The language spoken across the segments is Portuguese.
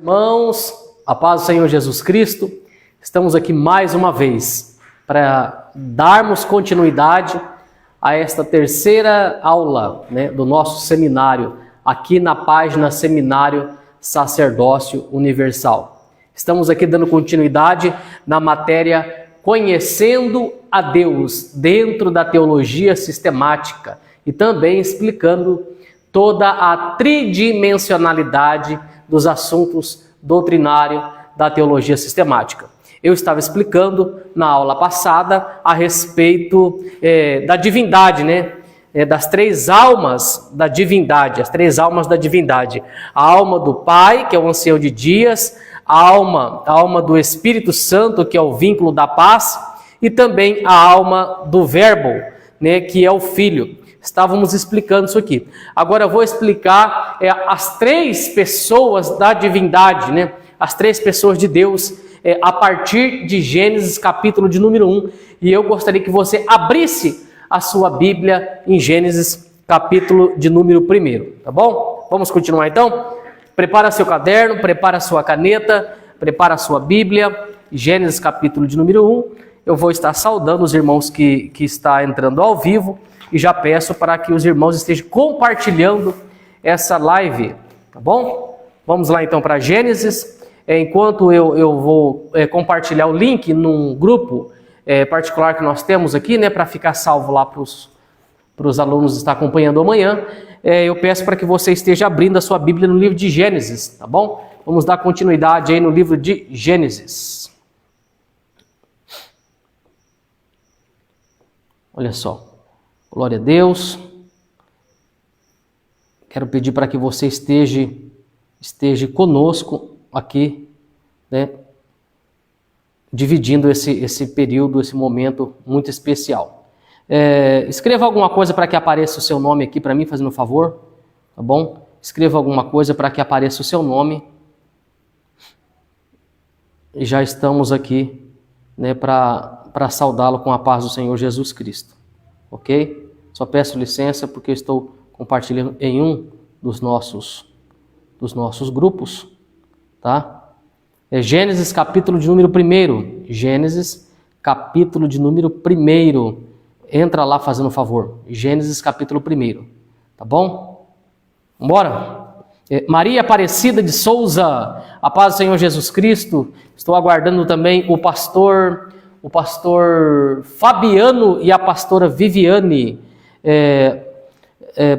Irmãos, a paz do Senhor Jesus Cristo, estamos aqui mais uma vez para darmos continuidade a esta terceira aula, do nosso seminário, aqui na página Seminário Sacerdócio Universal. Estamos aqui dando continuidade na matéria Conhecendo a Deus dentro da teologia sistemática e também explicando toda a tridimensionalidade dos assuntos doutrinários da teologia sistemática. Eu estava explicando na aula passada a respeito da divindade, das três almas da divindade, as três almas da divindade. A alma do Pai, que é o ancião de dias, a alma do Espírito Santo, que é o vínculo da paz, e também a alma do Verbo, que é o Filho. Estávamos explicando isso aqui. Agora eu vou explicar as três pessoas da divindade, as três pessoas de Deus, a partir de Gênesis, capítulo de número 1. E eu gostaria que você abrisse a sua Bíblia em Gênesis, capítulo de número 1, tá bom? Vamos continuar então? Prepara seu caderno, prepara sua caneta, prepara a sua Bíblia. Gênesis, capítulo de número 1. Eu vou estar saudando os irmãos que estão entrando ao vivo. E já peço para que os irmãos estejam compartilhando essa live, tá bom? Vamos lá então para Gênesis. Enquanto eu vou compartilhar o link num grupo particular que nós temos aqui, para ficar salvo lá para os alunos estar acompanhando amanhã, eu peço para que você esteja abrindo a sua Bíblia no livro de Gênesis, tá bom? Vamos dar continuidade aí no livro de Gênesis. Olha só. Glória a Deus. Quero pedir para que você esteja conosco aqui, dividindo esse período, esse momento muito especial. Escreva alguma coisa para que apareça o seu nome aqui para mim, fazendo um favor, tá bom? Escreva alguma coisa para que apareça o seu nome. E já estamos aqui, para saudá-lo com a paz do Senhor Jesus Cristo. Ok? Só peço licença porque eu estou compartilhando em um dos nossos grupos, tá? Gênesis capítulo de número 1. Gênesis capítulo de número 1. Entra lá fazendo um favor. Gênesis capítulo 1. Tá bom? Vambora? Maria Aparecida de Souza, a paz do Senhor Jesus Cristo. Estou aguardando também o pastor Fabiano e a pastora Viviane.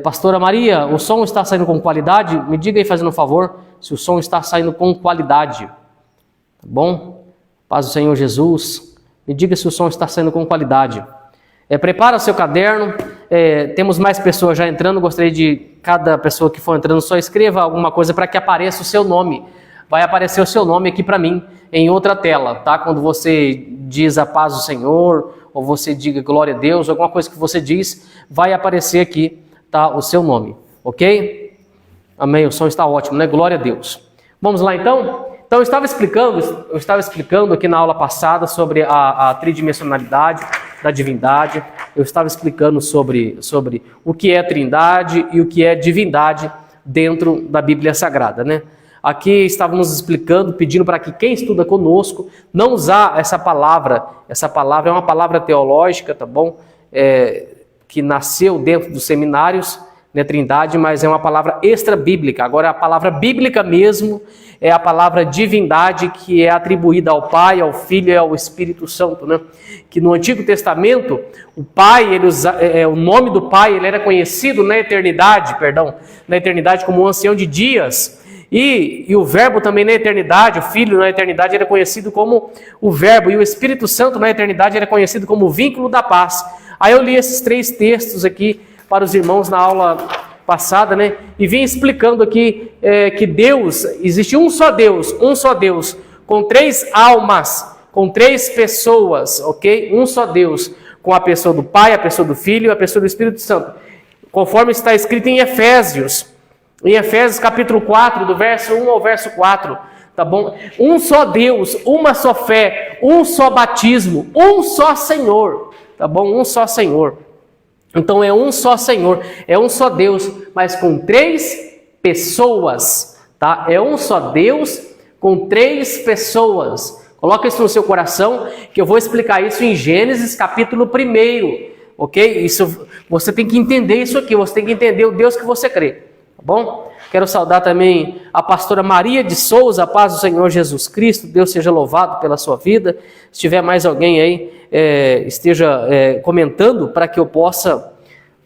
Pastora Maria, o som está saindo com qualidade? Me diga aí, fazendo um favor, se o som está saindo com qualidade. Tá bom? Paz do Senhor Jesus. Me diga se o som está saindo com qualidade. Prepara seu caderno. Temos mais pessoas já entrando. Gostaria de cada pessoa que for entrando só escreva alguma coisa para que apareça o seu nome. Vai aparecer o seu nome aqui para mim em outra tela, tá? Quando você diz a paz do Senhor, ou você diga glória a Deus, alguma coisa que você diz, vai aparecer aqui, tá? O seu nome, ok? Amém, o som está ótimo, Glória a Deus. Vamos lá então? Então eu estava explicando aqui na aula passada sobre a tridimensionalidade da divindade. Eu estava explicando sobre o que é trindade e o que é divindade dentro da Bíblia Sagrada, Aqui estávamos explicando, pedindo para que quem estuda conosco não usar essa palavra. Essa palavra é uma palavra teológica, tá bom? Que nasceu dentro dos seminários, trindade, mas é uma palavra extra-bíblica. Agora a palavra bíblica mesmo é a palavra divindade, que é atribuída ao Pai, ao Filho e ao Espírito Santo, Que no Antigo Testamento, o Pai, o nome do Pai, ele era conhecido na eternidade como o ancião de dias. E o Verbo também na eternidade, o Filho na eternidade era conhecido como o Verbo, e o Espírito Santo na eternidade era conhecido como o vínculo da paz. Aí eu li esses três textos aqui para os irmãos na aula passada, e vim explicando aqui que Deus, existe um só Deus, com três almas, com três pessoas, ok? Um só Deus, com a pessoa do Pai, a pessoa do Filho e a pessoa do Espírito Santo. Conforme está escrito em Efésios capítulo 4, do verso 1 ao verso 4, tá bom? Um só Deus, uma só fé, um só batismo, um só Senhor, tá bom? Um só Senhor. Então é um só Senhor, é um só Deus, mas com três pessoas, tá? É um só Deus com 3 pessoas. Coloca isso no seu coração, que eu vou explicar isso em Gênesis capítulo 1, ok? Isso, você tem que entender isso aqui, você tem que entender o Deus que você crê, tá bom? Quero saudar também a pastora Maria de Souza, a paz do Senhor Jesus Cristo, Deus seja louvado pela sua vida. Se tiver mais alguém aí, esteja comentando para que eu possa,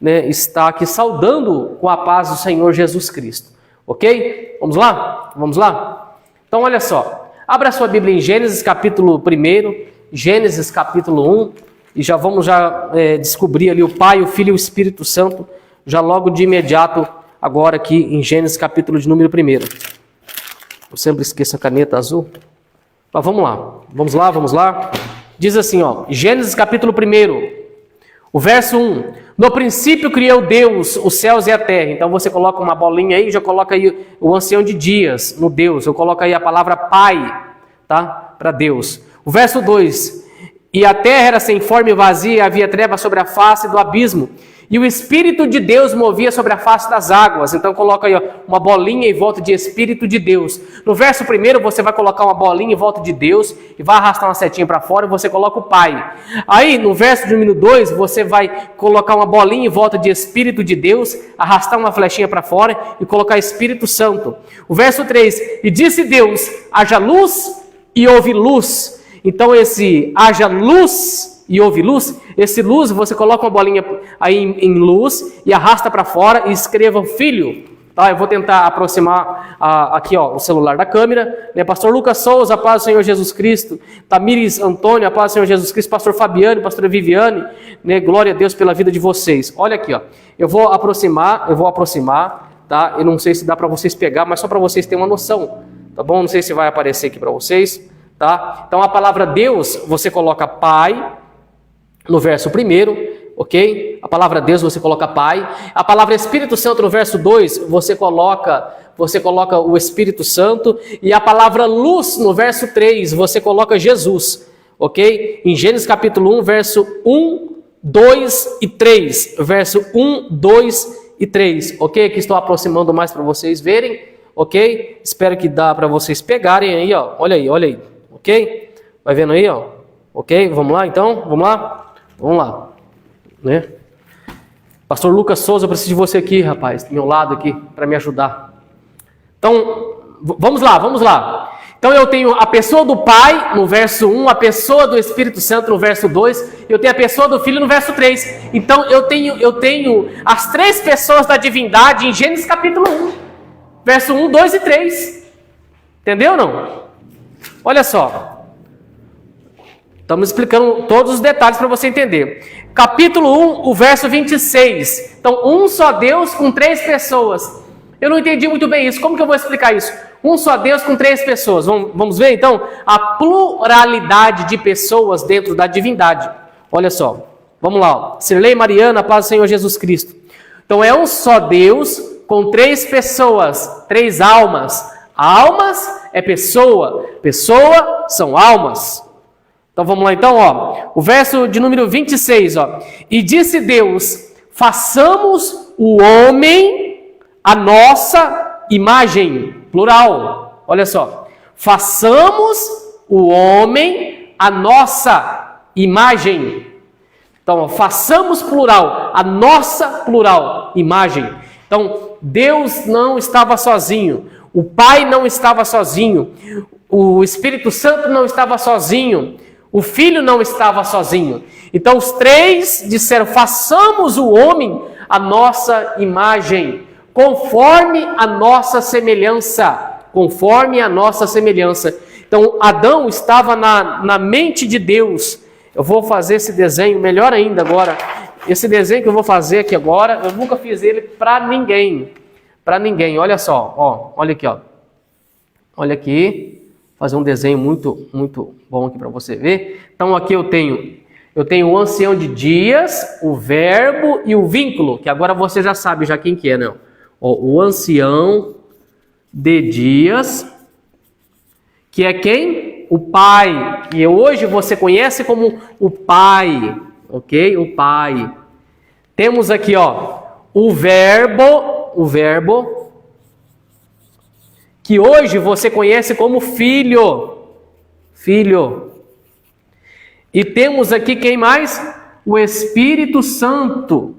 né, estar aqui saudando com a paz do Senhor Jesus Cristo, ok? Vamos lá? Vamos lá? Então olha só, abra sua Bíblia em Gênesis capítulo 1, Gênesis capítulo 1, e já vamos descobrir ali o Pai, o Filho e o Espírito Santo, já logo de imediato, agora aqui em Gênesis capítulo de número 1. Eu sempre esqueço a caneta azul. Mas vamos lá, vamos lá. Diz assim, ó, Gênesis capítulo 1, o verso 1. No princípio criou Deus os céus e a terra. Então você coloca uma bolinha aí, já coloca aí o ancião de dias no Deus. Eu coloco aí a palavra Pai, tá? Para Deus. O verso 2. E a terra era sem forma e vazia, e havia trevas sobre a face do abismo. E o Espírito de Deus movia sobre a face das águas. Então coloca aí, ó, uma bolinha em volta de Espírito de Deus. No verso 1 você vai colocar uma bolinha em volta de Deus e vai arrastar uma setinha para fora e você coloca o Pai. Aí no verso de número 2 você vai colocar uma bolinha em volta de Espírito de Deus, arrastar uma flechinha para fora e colocar Espírito Santo. O verso 3, e disse Deus, haja luz e houve luz. Então esse haja luz e houve luz, esse luz você coloca uma bolinha aí em luz e arrasta para fora e escreva filho, tá? Eu vou tentar aproximar aqui, ó, o celular da câmera, né? Pastor Lucas Souza, a paz do Senhor Jesus Cristo. Tamires Antônio, a paz do Senhor Jesus Cristo. Pastor Fabiano, pastora Viviane, né? Glória a Deus pela vida de vocês. Olha aqui, ó, eu vou aproximar, tá? Eu não sei se dá para vocês pegar, mas só para vocês terem uma noção, tá bom? Não sei se vai aparecer aqui para vocês, tá? Então a palavra Deus você coloca Pai no verso 1, ok? A palavra Deus você coloca Pai. A palavra Espírito Santo no verso 2 você coloca o Espírito Santo. E a palavra luz no verso 3 você coloca Jesus, ok? Em Gênesis capítulo 1, verso 1, 2 e 3. Verso 1, 2 e 3, ok? Aqui estou aproximando mais para vocês verem, ok? Espero que dá para vocês pegarem aí, ó. Olha aí, ok? Vai vendo aí, ó. Ok? Vamos lá então? Vamos lá, né? Pastor Lucas Souza, eu preciso de você aqui, rapaz, do meu lado aqui, para me ajudar. Então, vamos lá. Então eu tenho a pessoa do Pai no verso 1, a pessoa do Espírito Santo no verso 2, eu tenho a pessoa do Filho no verso 3. Então eu tenho as 3 pessoas da divindade em Gênesis capítulo 1, verso 1, 2 e 3. Entendeu ou não? Olha só. Estamos explicando todos os detalhes para você entender. Capítulo 1, o verso 26. Então, um só Deus com 3 pessoas. Eu não entendi muito bem isso. Como que eu vou explicar isso? Um só Deus com 3 pessoas. Vamos ver, então, a pluralidade de pessoas dentro da divindade. Olha só. Vamos lá. Ó. Sirlei Mariana, a paz do Senhor Jesus Cristo. Então, é um só Deus com 3 pessoas, 3 almas. Almas é pessoa. Pessoa são almas. Então vamos lá então, ó. O verso de número 26, ó. E disse Deus, façamos o homem a nossa imagem, plural. Olha só. Façamos o homem a nossa imagem. Então, ó, façamos plural, a nossa plural imagem. Então, Deus não estava sozinho. O Pai não estava sozinho. O Espírito Santo não estava sozinho. O Filho não estava sozinho. Então os 3 disseram, façamos o homem a nossa imagem, conforme a nossa semelhança. Conforme a nossa semelhança. Então Adão estava na mente de Deus. Eu vou fazer esse desenho melhor ainda agora. Esse desenho que eu vou fazer aqui agora, eu nunca fiz ele para ninguém. Para ninguém. Olha só, ó, olha aqui, ó. Olha aqui. Fazer um desenho muito bom aqui para você ver. Então aqui eu tenho o ancião de dias, o verbo e o vínculo, que agora você já sabe já quem que é, né? Ó, o ancião de dias, que é quem? O Pai, que hoje você conhece como o Pai, ok? O Pai. Temos aqui, ó, o verbo, que hoje você conhece como filho. Filho. E temos aqui quem mais? O Espírito Santo,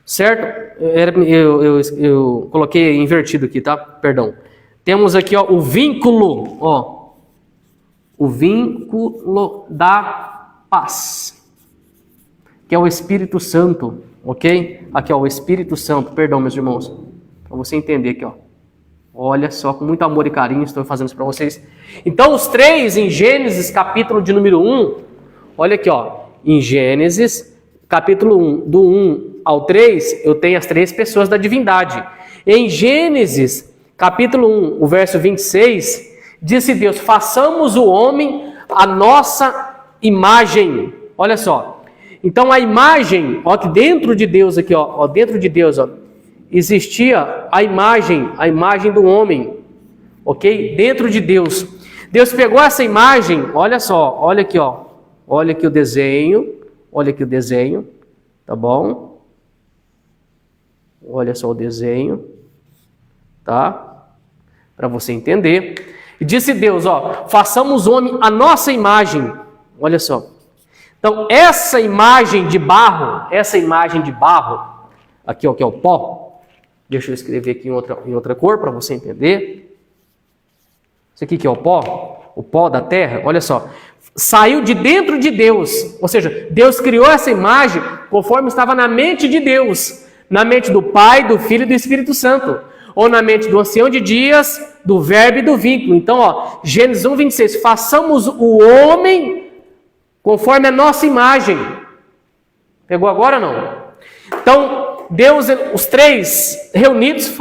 certo? Eu coloquei invertido aqui, tá? Perdão. Temos aqui, ó, o vínculo, ó. O vínculo da paz, que é o Espírito Santo, ok? Aqui, ó, o Espírito Santo, perdão, meus irmãos, para você entender aqui, ó. Olha só, com muito amor e carinho estou fazendo isso para vocês. Então, os três em Gênesis, capítulo de número 1, olha aqui, ó. Em Gênesis, capítulo 1, do 1 ao 3, eu tenho as três pessoas da divindade. Em Gênesis, capítulo 1, o verso 26, disse Deus, façamos o homem a nossa imagem. Olha só. Então, a imagem, ó, que dentro de Deus aqui, ó, dentro de Deus, ó, existia a imagem do homem, ok? Dentro de Deus. Deus pegou essa imagem, olha só, olha aqui, ó. Olha aqui o desenho, tá bom? Olha só o desenho, tá? Para você entender. E disse Deus, ó, façamos o homem a nossa imagem. Olha só. Então, essa imagem de barro, aqui, ó, que é o pó. Deixa eu escrever aqui em outra cor para você entender. Isso aqui que é o pó da terra, olha só. Saiu de dentro de Deus, ou seja, Deus criou essa imagem conforme estava na mente de Deus, na mente do Pai, do Filho e do Espírito Santo, ou na mente do ancião de dias, do verbo e do vínculo. Então, ó, Gênesis 1, 26, façamos o homem conforme a nossa imagem. Pegou agora ou não? Então, Deus, os três reunidos,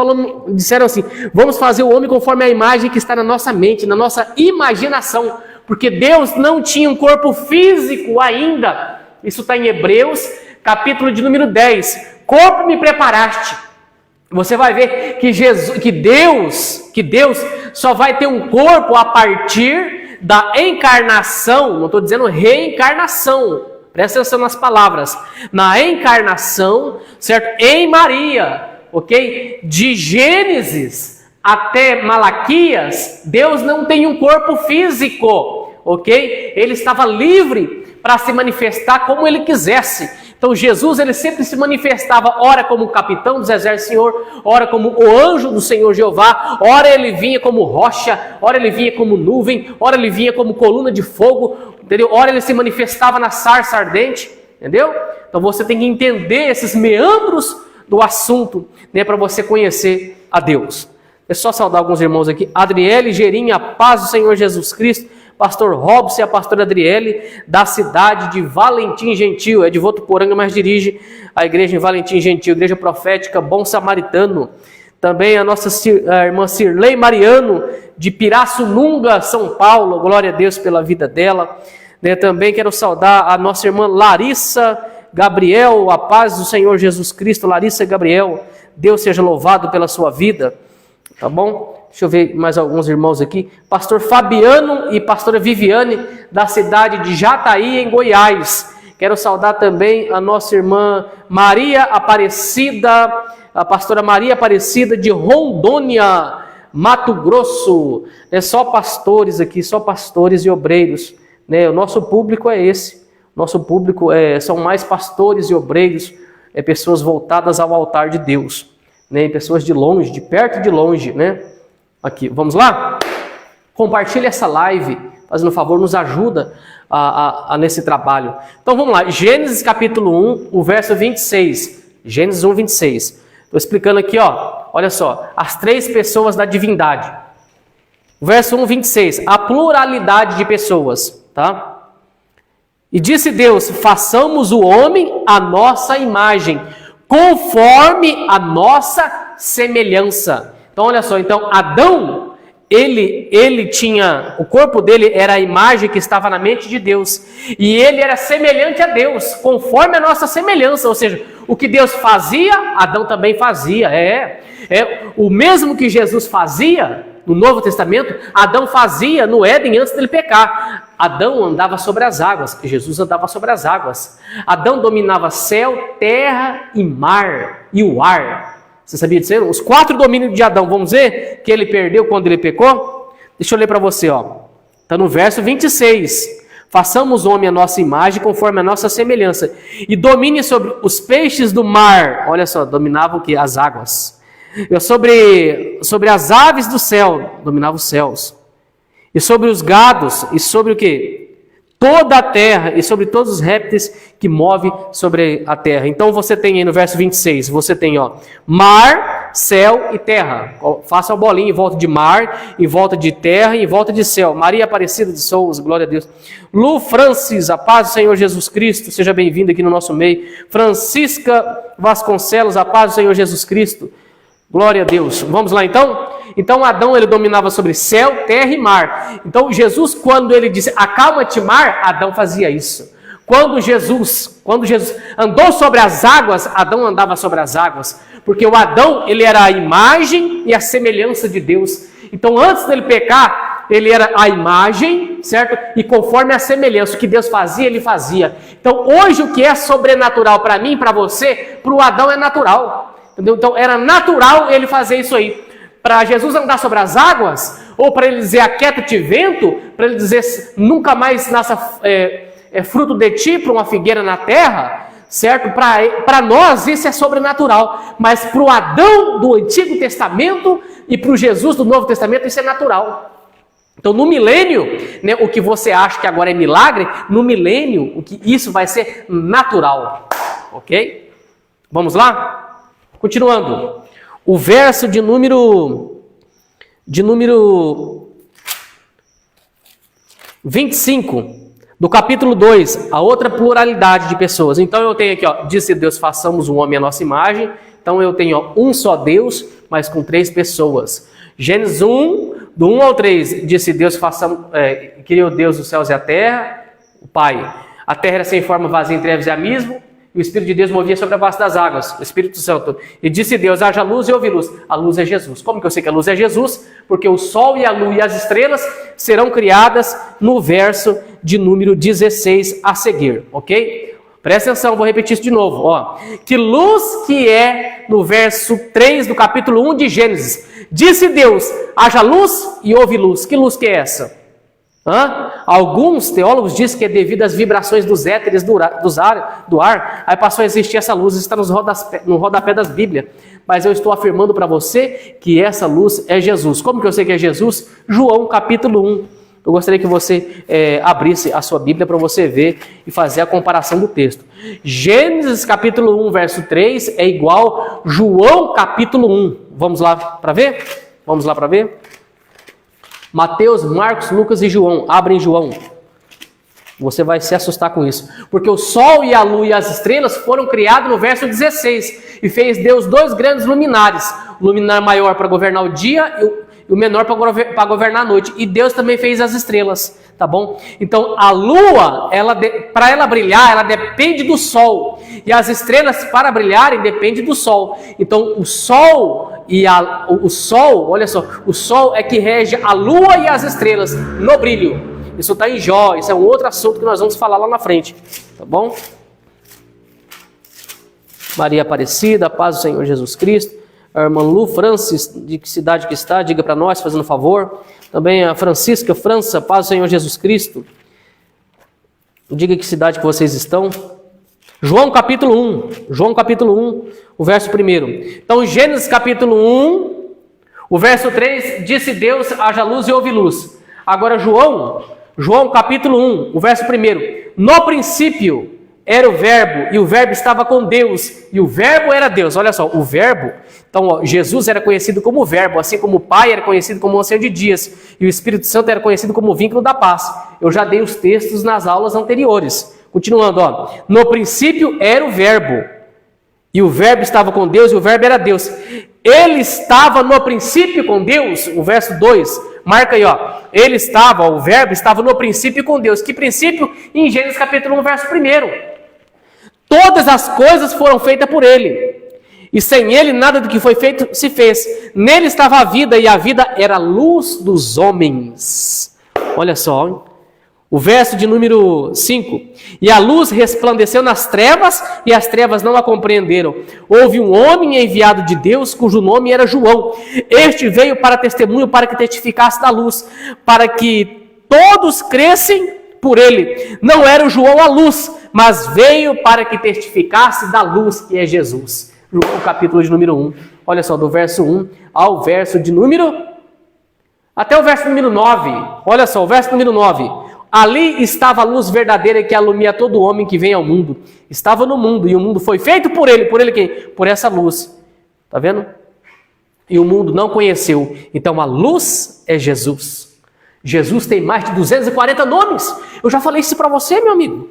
disseram assim, vamos fazer o homem conforme a imagem que está na nossa mente, na nossa imaginação, porque Deus não tinha um corpo físico ainda. Isso está em Hebreus, capítulo de número 10. Corpo me preparaste. Você vai ver que Deus só vai ter um corpo a partir da encarnação, não estou dizendo reencarnação, presta atenção nas palavras, na encarnação, certo? Em Maria, ok? De Gênesis até Malaquias, Deus não tem um corpo físico, ok? Ele estava livre para se manifestar como ele quisesse. Então Jesus, ele sempre se manifestava, ora como o capitão dos exércitos do Senhor, ora como o anjo do Senhor Jeová, ora ele vinha como rocha, ora ele vinha como nuvem, ora ele vinha como coluna de fogo, entendeu? Ora ele se manifestava na sarça ardente, entendeu? Então você tem que entender esses meandros do assunto, né, para você conhecer a Deus. É só saudar alguns irmãos aqui. Adriele, Gerinha, a paz do Senhor Jesus Cristo. Pastor Robson e a pastora Adriele, da cidade de Valentim Gentil, é de Votuporanga, mas dirige a igreja em Valentim Gentil, igreja profética Bom Samaritano. Também a nossa irmã Cirlei Mariano, de Pirassununga, São Paulo, glória a Deus pela vida dela. Também quero saudar a nossa irmã Larissa Gabriel, a paz do Senhor Jesus Cristo. Larissa Gabriel, Deus seja louvado pela sua vida, tá bom? Deixa eu ver mais alguns irmãos aqui. Pastor Fabiano e pastora Viviane, da cidade de Jataí, em Goiás. Quero saudar também a nossa irmã Maria Aparecida, a pastora Maria Aparecida de Rondônia, Mato Grosso. É só pastores aqui, só pastores e obreiros, né? O nosso público é esse. Nosso público são mais pastores e obreiros, pessoas voltadas ao altar de Deus, né? Pessoas de longe, de perto e de longe, né? Aqui, vamos lá? Compartilhe essa live, fazendo um favor, nos ajuda nesse trabalho. Então vamos lá, Gênesis capítulo 1, o verso 26. Gênesis 1, 26. Estou explicando aqui, ó, olha só, as três pessoas da divindade. Verso 1, 26, a pluralidade de pessoas, tá? E disse Deus, façamos o homem à nossa imagem, conforme a nossa semelhança. Então, olha só, então Adão, ele tinha, o corpo dele era a imagem que estava na mente de Deus, e ele era semelhante a Deus, conforme a nossa semelhança, ou seja, o que Deus fazia, Adão também fazia, o mesmo que Jesus fazia no Novo Testamento, Adão fazia no Éden antes dele pecar. Adão andava sobre as águas, Jesus andava sobre as águas. Adão dominava céu, terra e mar, e o ar. Você sabia disso? Os 4 domínios de Adão, vamos ver que ele perdeu quando ele pecou? Deixa eu ler para você, ó. Está no verso 26. Façamos o homem à nossa imagem, conforme a nossa semelhança. E domine sobre os peixes do mar. Olha só, dominava o quê? As águas. Sobre as aves do céu, dominava os céus. E sobre os gados, e sobre o quê? Toda a terra, e sobre todos os répteis que movem sobre a terra. Então você tem aí no verso 26, você tem, ó, mar, céu e terra. Faça a bolinha em volta de mar, em volta de terra e em volta de céu. Maria Aparecida de Souza, glória a Deus. Lu Francis, a paz do Senhor Jesus Cristo, seja bem-vinda aqui no nosso meio. Francisca Vasconcelos, a paz do Senhor Jesus Cristo. Glória a Deus. Vamos lá então? Então Adão ele dominava sobre céu, terra e mar. Então Jesus, quando ele disse acalma-te mar, Adão fazia isso. Quando Jesus andou sobre as águas, Adão andava sobre as águas. Porque o Adão ele era a imagem e a semelhança de Deus. Então antes dele pecar, ele era a imagem, certo? E conforme a semelhança, o que Deus fazia, ele fazia. Então hoje o que é sobrenatural para mim, para você, para o Adão é natural. Entendeu? Então era natural ele fazer isso aí. Para Jesus andar sobre as águas, ou para ele dizer aquieta-te vento, para ele dizer nunca mais nasça fruto de ti para uma figueira na terra, certo? Para nós isso é sobrenatural, mas para o Adão do Antigo Testamento e para o Jesus do Novo Testamento isso é natural. Então no milênio, né, o que você acha que agora é milagre, no milênio isso vai ser natural, ok? Vamos lá? Continuando, o verso de número 25, do capítulo 2, a outra pluralidade de pessoas. Então eu tenho aqui, ó, disse Deus, façamos um homem à nossa imagem. Então eu tenho, ó, um só Deus, mas com 3 pessoas. Gênesis 1, do 1 ao 3, disse Deus, criou Deus os céus e a terra, o Pai. A terra era sem forma, vazia, em trevas e abismo. E o Espírito de Deus movia sobre a face das águas, o Espírito Santo. E disse Deus, haja luz e houve luz. A luz é Jesus. Como que eu sei que a luz é Jesus? Porque o sol e a lua e as estrelas serão criadas no verso de número 16 a seguir, ok? Presta atenção, vou repetir isso de novo. Ó. Que luz que é no verso 3 do capítulo 1 de Gênesis. Disse Deus, haja luz e houve luz. Que luz que é essa? Alguns teólogos dizem que é devido às vibrações dos éteres do ar, aí passou a existir essa luz, está no rodapé das Bíblias. Mas eu estou afirmando para você que essa luz é Jesus. Como que eu sei que é Jesus? João capítulo 1. Eu gostaria que você abrisse a sua Bíblia para você ver e fazer a comparação do texto. Gênesis capítulo 1, verso 3 é igual João capítulo 1. Vamos lá para ver? Vamos lá para ver? Mateus, Marcos, Lucas e João. Abrem João. Você vai se assustar com isso. Porque o sol e a lua e as estrelas foram criados no verso 16. E fez Deus 2 grandes luminares. O luminar maior para governar o dia e o menor para governar a noite. E Deus também fez as estrelas. Tá bom? Então a lua, para ela brilhar, ela depende do sol. E as estrelas, para brilharem, dependem do sol. Então o sol... olha só, o sol é que rege a lua e as estrelas no brilho. Isso está em Jó, isso é um outro assunto que nós vamos falar lá na frente, tá bom? Maria Aparecida, a paz do Senhor Jesus Cristo. A irmã Lu Francis, de que cidade que está, diga para nós, fazendo favor. Também a Francisca França, paz do Senhor Jesus Cristo. Diga que cidade que vocês estão. João capítulo 1, o verso 1. Então, Gênesis capítulo 1, o verso 3, disse Deus, haja luz e houve luz. Agora João capítulo 1, o verso 1. No princípio era o verbo, e o verbo estava com Deus, e o verbo era Deus. Olha só, o verbo, então ó, Jesus era conhecido como o verbo, assim como o Pai era conhecido como o Ancião de Dias, e o Espírito Santo era conhecido como o vínculo da paz. Eu já dei os textos nas aulas anteriores. Continuando, ó. No princípio era o verbo, e o verbo estava com Deus, e o verbo era Deus. Ele estava no princípio com Deus, o verso 2, marca aí, ó. Ele estava, o verbo estava no princípio com Deus. Que princípio? Em Gênesis capítulo 1, verso 1. Todas as coisas foram feitas por ele, e sem ele nada do que foi feito se fez. Nele estava a vida, e a vida era a luz dos homens. Olha só, hein? O verso de número 5. E a luz resplandeceu nas trevas, e as trevas não a compreenderam. Houve um homem enviado de Deus, cujo nome era João. Este veio para testemunho, para que testificasse da luz, para que todos crescem por ele. Não era o João a luz, mas veio para que testificasse da luz, que é Jesus. João, capítulo de número 1. Olha só, do verso 1 ao verso de número... até o verso número 9. Olha só, o verso número 9. Ali estava a luz verdadeira que alumia todo homem que vem ao mundo. Estava no mundo, e o mundo foi feito por ele. Por ele quem? Por essa luz. Está vendo? E o mundo não conheceu. Então a luz é Jesus. Jesus tem mais de 240 nomes. Eu já falei isso para você, meu amigo.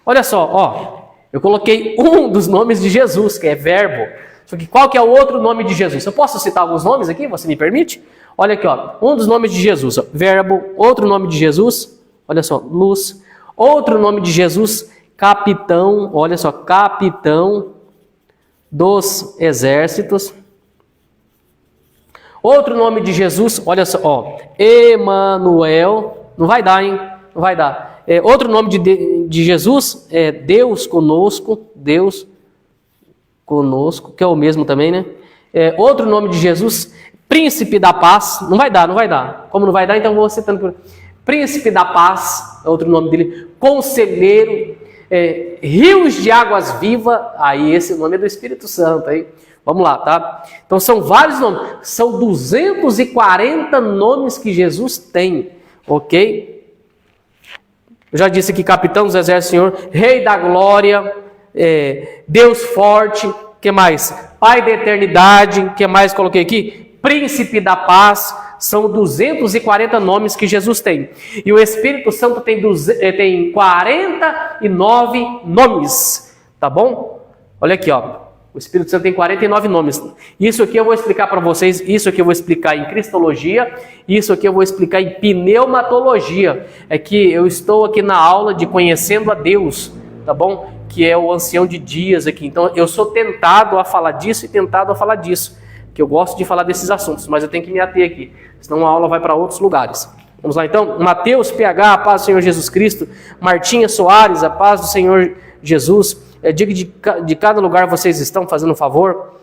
Olha só, ó. Eu coloquei um dos nomes de Jesus, que é verbo. Só que qual que é o outro nome de Jesus? Eu posso citar alguns nomes aqui? Você me permite? Olha aqui, ó. Um dos nomes de Jesus, ó. Verbo. Outro nome de Jesus... olha só, luz. Outro nome de Jesus, capitão. Olha só, capitão dos exércitos. Outro nome de Jesus, olha só, ó, Emanuel. Não vai dar, hein? Não vai dar. Outro nome de Jesus é Deus conosco. Deus conosco, que é o mesmo também, né? Outro nome de Jesus, Príncipe da Paz. Não vai dar, não vai dar. Como não vai dar, então eu vou citando por... Príncipe da Paz, é outro nome dele, Conselheiro, Rios de Águas Vivas, aí esse nome é do Espírito Santo, aí. Vamos lá, tá? Então são vários nomes, são 240 nomes que Jesus tem, ok? Eu já disse aqui, Capitão dos Exércitos, Senhor, Rei da Glória, Deus Forte, que mais? Pai da Eternidade, que mais coloquei aqui? Príncipe da Paz. São 240 nomes que Jesus tem. E o Espírito Santo tem 49 nomes. Tá bom? Olha aqui, ó. O Espírito Santo tem 49 nomes. Isso aqui eu vou explicar para vocês. Isso aqui eu vou explicar em Cristologia. Isso aqui eu vou explicar em Pneumatologia. É que eu estou aqui na aula de Conhecendo a Deus. Tá bom? Que é o ancião de dias aqui. Então eu sou tentado a falar disso e tentado a falar disso. Que eu gosto de falar desses assuntos, mas eu tenho que me ater aqui, senão a aula vai para outros lugares. Vamos lá então? Mateus, PH, a paz do Senhor Jesus Cristo. Martinha Soares, a paz do Senhor Jesus. Diga de cada lugar vocês estão, fazendo um favor.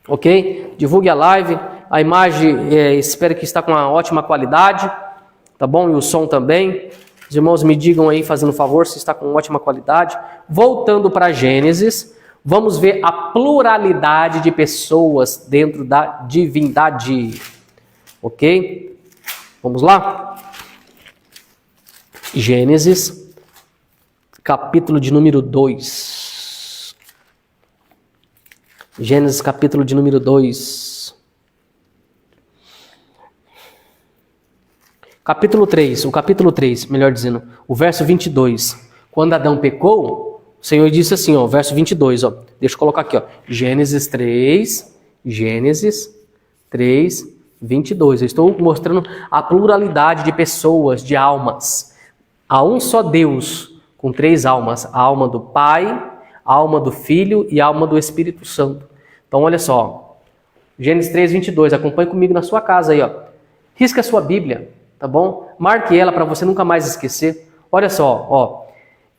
Ok? Divulgue a live. A imagem, espero que está com uma ótima qualidade. Tá bom? E o som também. Os irmãos me digam aí, fazendo um favor, se está com ótima qualidade. Voltando para Gênesis. Vamos ver a pluralidade de pessoas dentro da divindade. Ok? Vamos lá? Gênesis, capítulo de número 2. Gênesis, capítulo de número 2. Capítulo 3, o capítulo 3, melhor dizendo, o verso 22. Quando Adão pecou... o Senhor disse assim, ó, verso 22, ó. Deixa eu colocar aqui, ó. Gênesis 3, 22. Eu estou mostrando a pluralidade de pessoas, de almas. Há um só Deus, com 3 almas. A alma do Pai, a alma do Filho e a alma do Espírito Santo. Então, olha só. Gênesis 3, 22. Acompanhe comigo na sua casa aí, ó. Risca a sua Bíblia, tá bom? Marque ela para você nunca mais esquecer. Olha só, ó.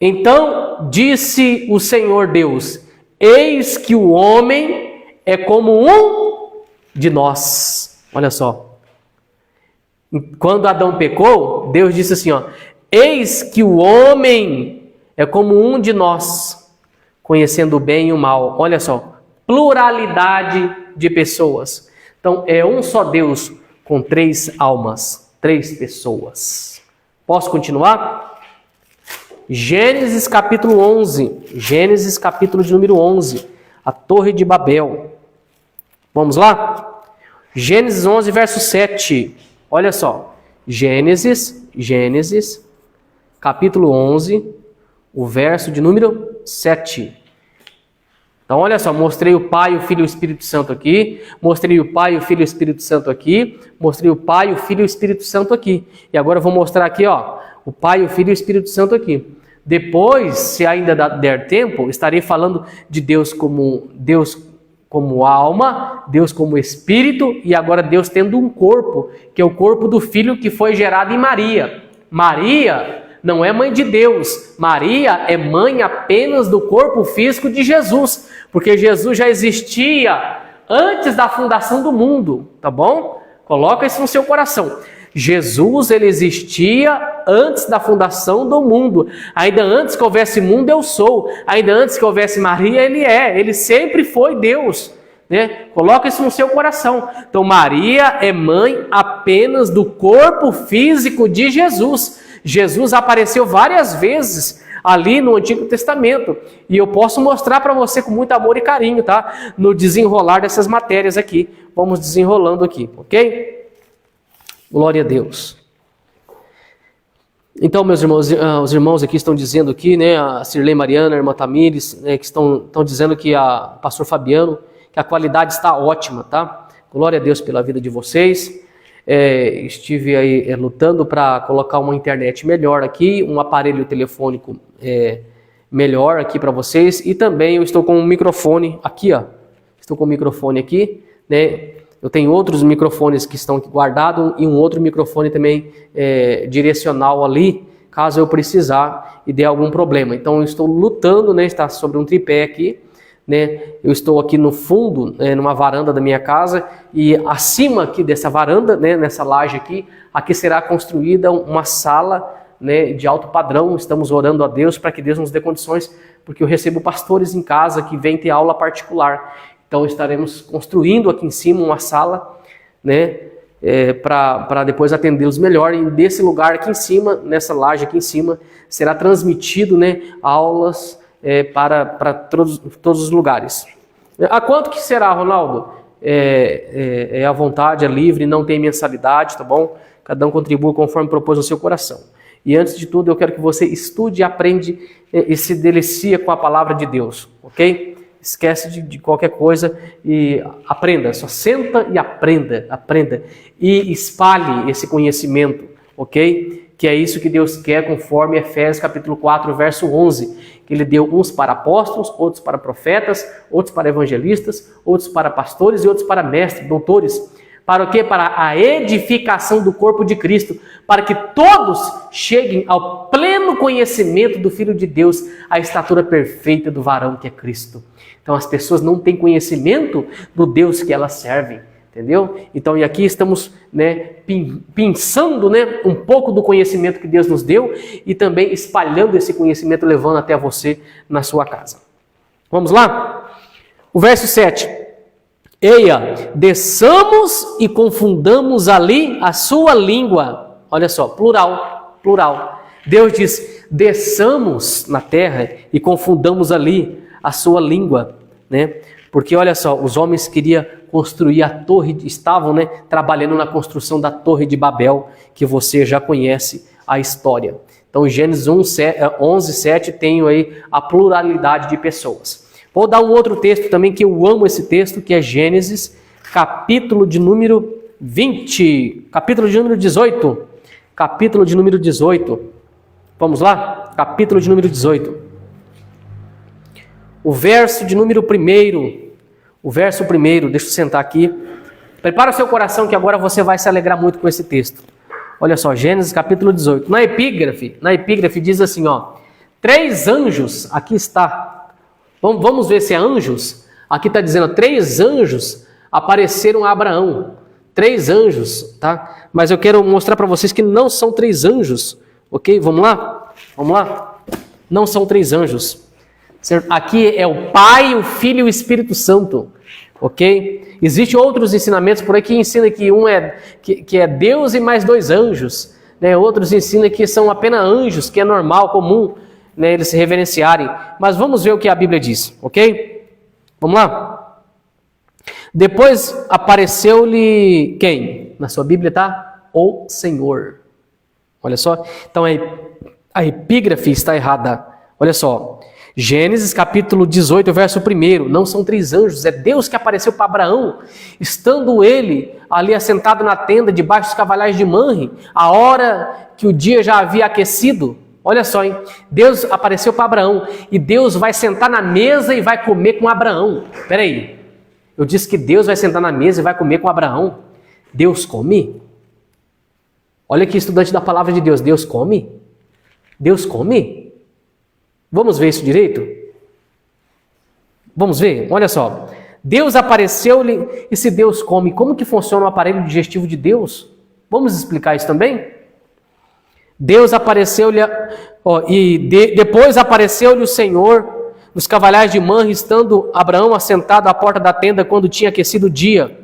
Então disse o Senhor Deus, eis que o homem é como um de nós. Olha só. Quando Adão pecou, Deus disse assim, ó, eis que o homem é como um de nós, conhecendo o bem e o mal. Olha só, pluralidade de pessoas. Então é um só Deus com 3 almas, 3 pessoas. Posso continuar? Gênesis capítulo 11, Gênesis capítulo de número 11, a Torre de Babel. Vamos lá? Gênesis 11, verso 7. Olha só. Gênesis, capítulo 11, o verso de número 7. Então, olha só, mostrei o Pai, o Filho e o Espírito Santo aqui, mostrei o Pai, o Filho e o Espírito Santo aqui, mostrei o Pai, o Filho e o Espírito Santo aqui. E agora eu vou mostrar aqui, ó, o Pai, o Filho e o Espírito Santo aqui. Depois, se ainda der tempo, estarei falando de Deus como alma, Deus como Espírito, e agora Deus tendo um corpo, que é o corpo do Filho que foi gerado em Maria. Maria não é mãe de Deus. Maria é mãe apenas do corpo físico de Jesus, porque Jesus já existia antes da fundação do mundo, tá bom? Coloca isso no seu coração. Jesus, ele existia antes da fundação do mundo. Ainda antes que houvesse mundo, eu sou. Ainda antes que houvesse Maria, ele é. Ele sempre foi Deus, né? Coloca isso no seu coração. Então, Maria é mãe apenas do corpo físico de Jesus. Jesus apareceu várias vezes ali no Antigo Testamento. E eu posso mostrar para você com muito amor e carinho, tá? No desenrolar dessas matérias aqui. Vamos desenrolando aqui, ok? Glória a Deus. Então, meus irmãos, os irmãos aqui estão dizendo aqui, né, a Cirlei Mariana, a irmã Tamires, né, que estão dizendo que o pastor Fabiano, que a qualidade está ótima, tá? Glória a Deus pela vida de vocês. Estive aí lutando para colocar uma internet melhor aqui, um aparelho telefônico melhor aqui para vocês, e também eu estou com um microfone aqui, ó. Estou com um microfone aqui, né? Eu tenho outros microfones que estão aqui guardados e um outro microfone também direcional ali, caso eu precisar e dê algum problema. Então eu estou lutando, né? Está sobre um tripé aqui, né? Eu estou aqui no fundo, numa varanda da minha casa, e acima aqui dessa varanda, né? Nessa laje aqui será construída uma sala, né? De alto padrão. Estamos orando a Deus para que Deus nos dê condições, porque eu recebo pastores em casa que vêm ter aula particular. Então estaremos construindo aqui em cima uma sala, né, para depois atendê-los melhor. E desse lugar aqui em cima, nessa laje aqui em cima, será transmitido, né, aulas para todos os lugares. A quanto que será, Ronaldo? É à vontade, é livre, não tem mensalidade, tá bom? Cada um contribua conforme propôs no seu coração. E antes de tudo, eu quero que você estude, aprende e se delicia com a palavra de Deus, ok? Esquece de qualquer coisa e aprenda, só senta e aprenda. E espalhe esse conhecimento, ok? Que é isso que Deus quer, conforme Efésios capítulo 4, verso 11. Que Ele deu uns para apóstolos, outros para profetas, outros para evangelistas, outros para pastores e outros para mestres, doutores. Para o quê? Para a edificação do corpo de Cristo, para que todos cheguem ao pleno conhecimento do Filho de Deus, à estatura perfeita do varão que é Cristo. Então as pessoas não têm conhecimento do Deus que elas servem, entendeu? Então e aqui estamos, né, pensando, né, um pouco do conhecimento que Deus nos deu e também espalhando esse conhecimento, levando até você na sua casa. Vamos lá? O verso 7. Eia, desçamos e confundamos ali a sua língua. Olha só, plural. Deus diz, desçamos na terra e confundamos ali a sua língua, né? Porque olha só, os homens queriam construir a torre, estavam, né, trabalhando na construção da Torre de Babel, que você já conhece a história. Então, Gênesis 11, 7 tem aí a pluralidade de pessoas. Vou dar um outro texto também que eu amo esse texto, que é Gênesis, capítulo de número 20, capítulo de número 18. Capítulo de número 18. Vamos lá? Capítulo de número 18. O verso de número 1. O verso 1, deixa eu sentar aqui. Prepara o seu coração que agora você vai se alegrar muito com esse texto. Olha só, Gênesis capítulo 18. Na epígrafe diz assim, ó. 3 anjos, aqui está. Vamos ver se é anjos. Aqui está dizendo 3 anjos apareceram a Abraão. 3 anjos, tá? Mas eu quero mostrar para vocês que não são 3 anjos, ok? Vamos lá? Não são 3 anjos. Aqui é o Pai, o Filho e o Espírito Santo, ok? Existem outros ensinamentos por aí que ensinam que que é Deus e mais 2 anjos, né? Outros ensinam que são apenas anjos, que é normal, comum, né, eles se reverenciarem. Mas vamos ver o que a Bíblia diz, ok? Vamos lá? Depois apareceu-lhe quem? Na sua Bíblia está o Senhor. Olha só. Então a epígrafe está errada. Olha só. Gênesis capítulo 18, verso 1. Não são 3 anjos, é Deus que apareceu para Abraão, estando ele ali assentado na tenda, debaixo dos cavalhais de Manre, a hora que o dia já havia aquecido. Olha só, hein? Deus apareceu para Abraão e Deus vai sentar na mesa e vai comer com Abraão. Espera aí, eu disse que Deus vai sentar na mesa e vai comer com Abraão. Deus come? Olha aqui, estudante da palavra de Deus. Deus come? Deus come? Vamos ver isso direito? Vamos ver? Olha só. Deus apareceu-lhe, e se Deus come, como que funciona o aparelho digestivo de Deus? Vamos explicar isso também? Deus apareceu-lhe, depois apareceu-lhe o Senhor nos cavalhais de Manre, estando Abraão assentado à porta da tenda quando tinha aquecido o dia.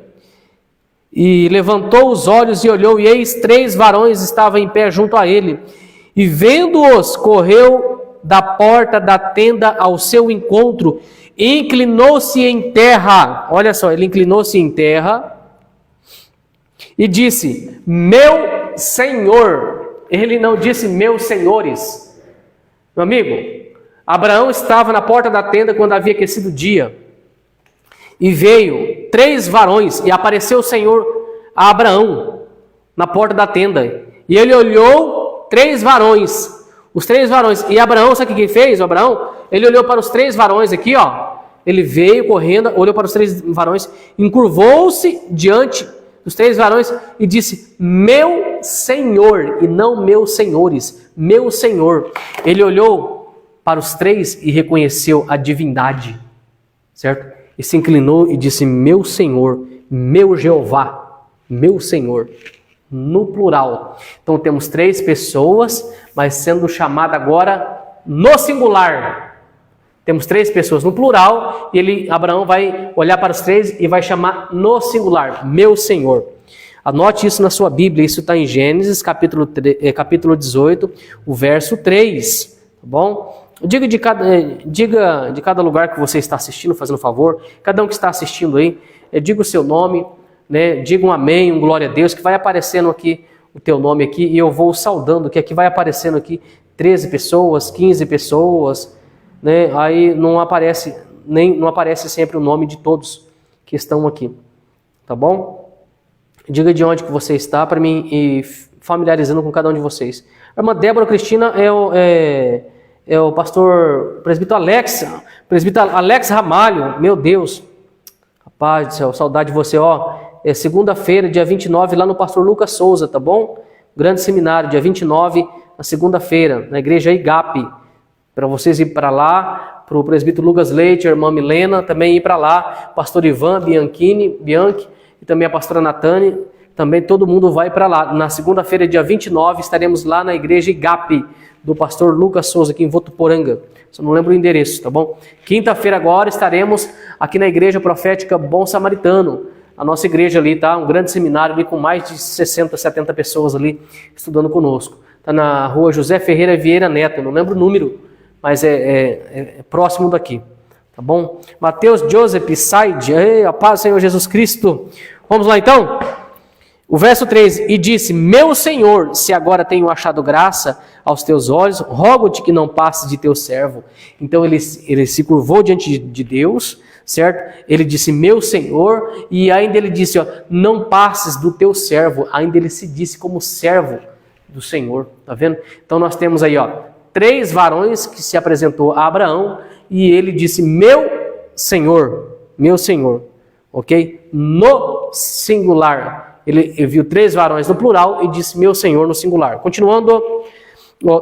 E levantou os olhos e olhou, e eis 3 varões estavam em pé junto a ele. E vendo-os, correu da porta da tenda ao seu encontro, e inclinou-se em terra. Olha só, ele inclinou-se em terra e disse: meu Senhor. Ele não disse meus senhores. Meu amigo, Abraão estava na porta da tenda quando havia aquecido o dia. E veio 3 varões, e apareceu o Senhor a Abraão na porta da tenda. E ele olhou 3 varões, os 3 varões. E Abraão, sabe o que ele fez? O Abraão, ele olhou para os 3 varões aqui, ó. Ele veio correndo, olhou para os 3 varões, encurvou-se diante dos 3 varões e disse: meu Senhor, e não meus senhores, meu Senhor. Ele olhou para os 3 e reconheceu a divindade, certo? E se inclinou e disse: meu Senhor, meu Jeová, meu Senhor, no plural. Então temos 3 pessoas, mas sendo chamada agora no singular. Temos 3 pessoas no plural, e Abraão vai olhar para os 3 e vai chamar no singular, meu Senhor. Anote isso na sua Bíblia, isso está em Gênesis, capítulo 18, o verso 3, tá bom? Diga de cada lugar que você está assistindo, fazendo favor, cada um que está assistindo aí, diga o seu nome, né? Diga um amém, um glória a Deus, que vai aparecendo aqui o teu nome aqui, e eu vou saudando, que aqui vai aparecendo aqui 13 pessoas, 15 pessoas, né? Aí não aparece sempre o nome de todos que estão aqui, tá bom? Diga de onde que você está para mim ir familiarizando com cada um de vocês. A irmã Débora Cristina é o pastor presbítero Alex Ramalho. Meu Deus, rapaz do céu, saudade de você, ó. É segunda-feira, dia 29, lá no pastor Lucas Souza, tá bom? Grande seminário, dia 29, na segunda-feira, na igreja IGAP. Para vocês ir para lá, para o presbítero Lucas Leite, a irmã Milena, também ir para lá, pastor Ivan Bianchi, e também a pastora Natane, também todo mundo vai para lá. Na segunda-feira, dia 29, estaremos lá na igreja IGAP, do pastor Lucas Souza, aqui em Votuporanga. Só não lembro o endereço, tá bom? Quinta-feira agora estaremos aqui na igreja profética Bom Samaritano, a nossa igreja ali, tá? Um grande seminário ali com mais de 60, 70 pessoas ali estudando conosco. Tá na rua José Ferreira Vieira Neto, não lembro o número, mas é próximo daqui, tá bom? Mateus Joseph Said, a paz do Senhor Jesus Cristo. Vamos lá então? O verso 3, e disse: meu Senhor, se agora tenho achado graça aos teus olhos, rogo-te que não passes de teu servo. Então ele se curvou diante de Deus, certo? Ele disse: meu Senhor, e ainda ele disse, ó, não passes do teu servo. Ainda ele se disse como servo do Senhor, tá vendo? Então nós temos aí, ó, 3 varões que se apresentou a Abraão, e ele disse: meu Senhor, ok? No singular. Ele viu 3 varões no plural e disse: meu Senhor, no singular. Continuando,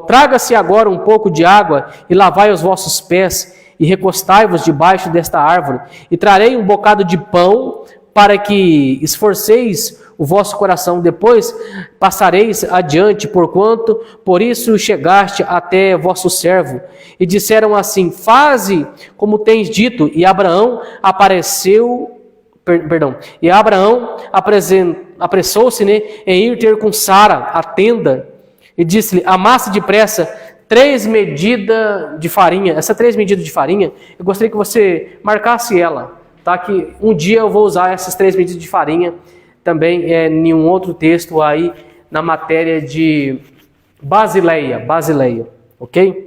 traga-se agora um pouco de água e lavai os vossos pés e recostai-vos debaixo desta árvore, e trarei um bocado de pão para que esforceis o vosso coração, depois passareis adiante, porquanto por isso chegaste até vosso servo. E disseram assim: faze como tens dito. E Abraão apressou-se, né, em ir ter com Sara a tenda, e disse-lhe: amasse depressa 3 medidas de farinha. Essa 3 medidas de farinha, eu gostaria que você marcasse ela, tá? Que um dia eu vou usar essas 3 medidas de farinha também em um outro texto aí na matéria de Basileia, ok?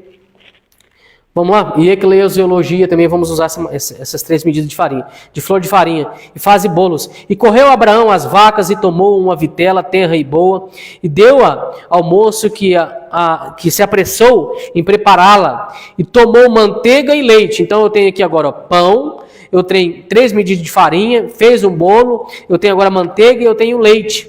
Vamos lá? E eclesiologia também vamos usar essas 3 medidas de farinha, de flor de farinha, e faze bolos. E correu Abraão às vacas e tomou uma vitela tenra e boa, e deu-a ao moço que se apressou em prepará-la, e tomou manteiga e leite. Então eu tenho aqui agora, ó, pão, eu tenho 3 medidas de farinha, fez um bolo, eu tenho agora manteiga e eu tenho leite.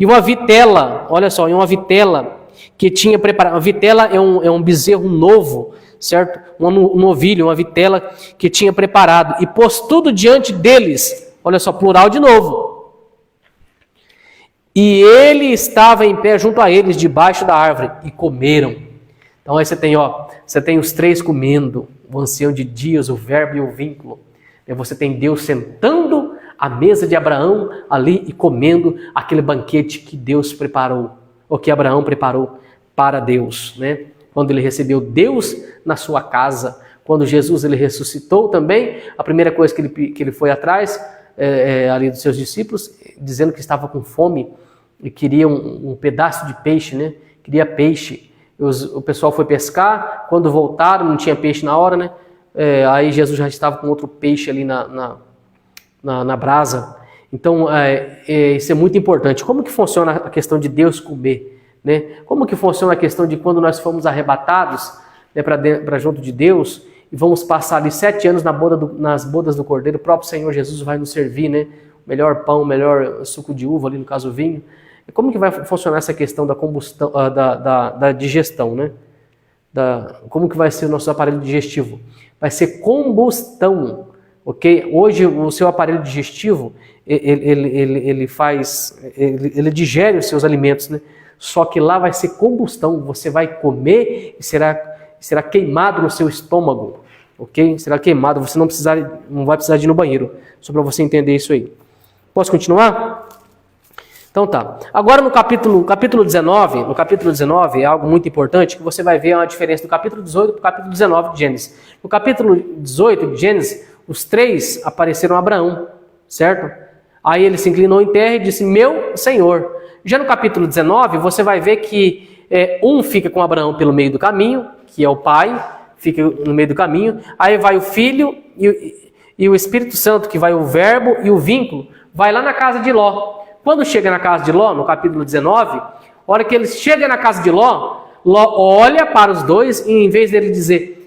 E uma vitela, olha só, e uma vitela que tinha preparado. A vitela é um bezerro novo, certo? Um novilho, uma vitela que tinha preparado. E pôs tudo diante deles. Olha só, plural de novo. E ele estava em pé junto a eles, debaixo da árvore, e comeram. Então aí você tem os três comendo, o ancião de dias, o verbo e o vínculo. E você tem Deus sentando à mesa de Abraão ali e comendo aquele banquete que Deus preparou, ou que Abraão preparou para Deus, né? Quando ele recebeu Deus na sua casa, quando Jesus ele ressuscitou também, a primeira coisa que ele foi atrás ali dos seus discípulos, dizendo que estava com fome e queria um pedaço de peixe, né? Queria peixe. O pessoal foi pescar, quando voltaram não tinha peixe na hora, né? Aí Jesus já estava com outro peixe ali na brasa. Então, isso é muito importante. Como que funciona a questão de Deus comer? Né? Como que funciona a questão de quando nós fomos arrebatados, né, para junto de Deus e vamos passar ali 7 anos nas bodas do Cordeiro, o próprio Senhor Jesus vai nos servir, né? O melhor pão, o melhor suco de uva, ali no caso o vinho. Como que vai funcionar essa questão da combustão, da digestão, né? Como que vai ser o nosso aparelho digestivo? Vai ser combustão, ok? Hoje o seu aparelho digestivo, ele digere os seus alimentos, né? Só que lá vai ser combustão, você vai comer e será queimado no seu estômago, ok? Será queimado, você não vai precisar de ir no banheiro, só para você entender isso aí. Posso continuar? Então tá. Agora no capítulo 19 é algo muito importante, que você vai ver uma diferença do capítulo 18 para o capítulo 19 de Gênesis. No capítulo 18 de Gênesis, os três apareceram a Abraão, certo? Aí ele se inclinou em terra e disse, meu Senhor. Já no capítulo 19, você vai ver que um fica com Abraão pelo meio do caminho, que é o pai, fica no meio do caminho. Aí vai o filho e o Espírito Santo, que vai o verbo e o vínculo, vai lá na casa de Ló. Quando chega na casa de Ló, no capítulo 19, a hora que ele chega na casa de Ló, Ló olha para os dois e em vez dele dizer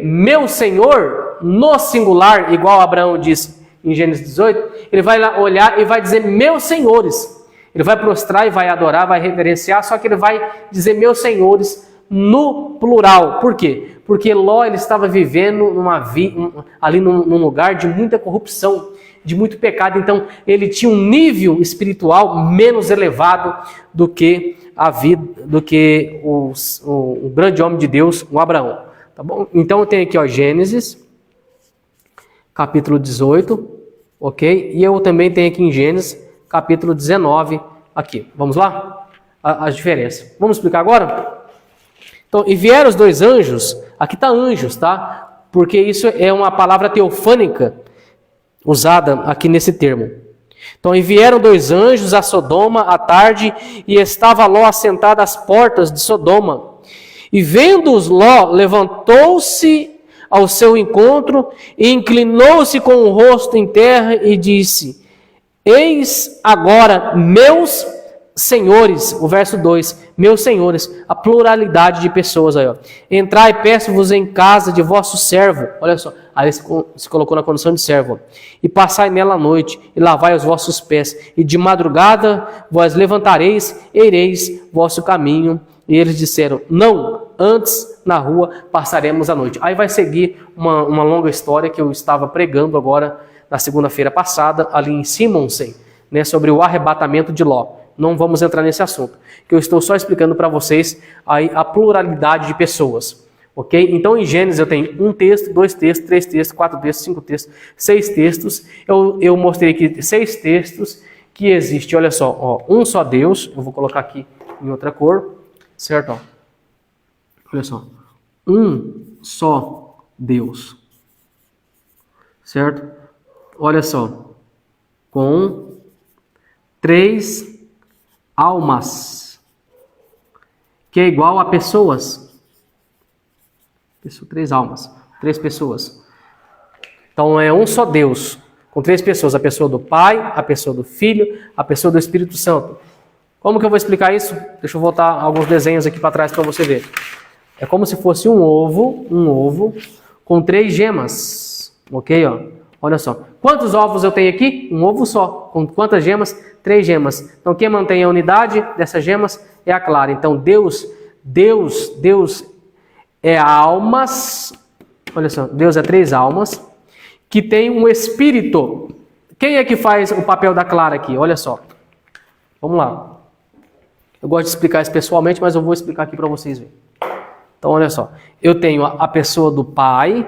meu Senhor, no singular, igual Abraão disse em Gênesis 18, ele vai lá olhar e vai dizer meus senhores. Ele vai prostrar e vai adorar, vai reverenciar, só que ele vai dizer meus senhores no plural. Por quê? Porque Ló ele estava vivendo ali num lugar de muita corrupção, de muito pecado. Então ele tinha um nível espiritual menos elevado do que a vida, do que o grande homem de Deus, o Abraão. Tá bom? Então eu tenho aqui Gênesis, capítulo 18, ok? E eu também tenho aqui em Gênesis, capítulo 19, aqui. Vamos lá? As diferenças. Vamos explicar agora? Então, e vieram os dois anjos, aqui está anjos, tá? Porque isso é uma palavra teofânica, usada aqui nesse termo. Então, e vieram dois anjos a Sodoma à tarde, e estava Ló assentado às portas de Sodoma. E vendo-os Ló, levantou-se ao seu encontro, e inclinou-se com o rosto em terra, e disse, eis agora, meus senhores, o verso 2, meus senhores, a pluralidade de pessoas aí, ó. Entrai, peço-vos em casa de vosso servo, olha só, aí se colocou na condição de servo, ó. E passai nela a noite, e lavai os vossos pés, e de madrugada vós levantareis, e ireis vosso caminho. E eles disseram, não, antes na rua passaremos a noite. Aí vai seguir uma longa história que eu estava pregando agora, na segunda-feira passada, ali em Simonsen, né, sobre o arrebatamento de Ló. Não vamos entrar nesse assunto, que eu estou só explicando para vocês aí a pluralidade de pessoas, ok? Então em Gênesis eu tenho 1 texto, 2 textos, 3 textos, 4 textos, 5 textos, 6 textos. Eu mostrei aqui 6 textos que existe, olha só, ó, um só Deus, eu vou colocar aqui em outra cor, certo? Ó. Olha só, um só Deus, certo? Olha só, com 3 almas, que é igual a pessoas. 3 almas, 3 pessoas. Então é um só Deus, com 3 pessoas, a pessoa do Pai, a pessoa do Filho, a pessoa do Espírito Santo. Como que eu vou explicar isso? Deixa eu voltar alguns desenhos aqui para trás para você ver. É como se fosse um ovo com 3 gemas, ok? Ó? Olha só, quantos ovos eu tenho aqui? Um ovo só. Com quantas gemas? 3 gemas. Então quem mantém a unidade dessas gemas é a clara. Então Deus é almas, olha só, Deus é 3 almas, que tem um espírito. Quem é que faz o papel da clara aqui? Olha só, vamos lá. Eu gosto de explicar isso pessoalmente, mas eu vou explicar aqui para vocês verem. Então olha só, eu tenho a pessoa do Pai,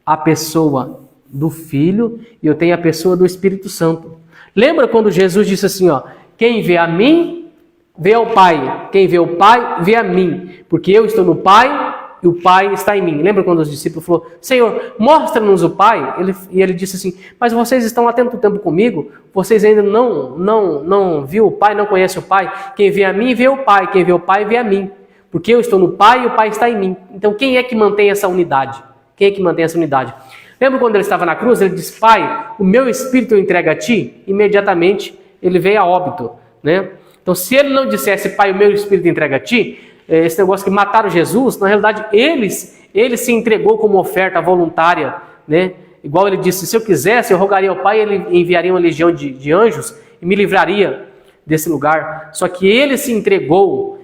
a pessoa do Filho e eu tenho a pessoa do Espírito Santo. Lembra quando Jesus disse assim, ó, quem vê a mim, vê ao Pai. Quem vê o Pai, vê a mim. Porque eu estou no Pai e o Pai está em mim. Lembra quando os discípulos falaram, Senhor, mostra-nos o Pai? Ele disse assim, mas vocês estão há tanto tempo comigo, vocês ainda não viu o Pai, não conhecem o Pai. Quem vê a mim, vê o Pai. Quem vê o Pai, vê a mim. Porque eu estou no Pai e o Pai está em mim. Então quem é que mantém essa unidade? Quem é que mantém essa unidade? Lembra quando ele estava na cruz? Ele disse, Pai, o meu espírito eu entrego a ti. Imediatamente ele veio a óbito, né? Então se ele não dissesse, Pai, o meu espírito entrega a ti, esse negócio que mataram Jesus, na realidade ele se entregou como oferta voluntária, né? Igual ele disse, se eu quisesse, eu rogaria ao Pai, ele enviaria uma legião de anjos e me livraria desse lugar. Só que ele se entregou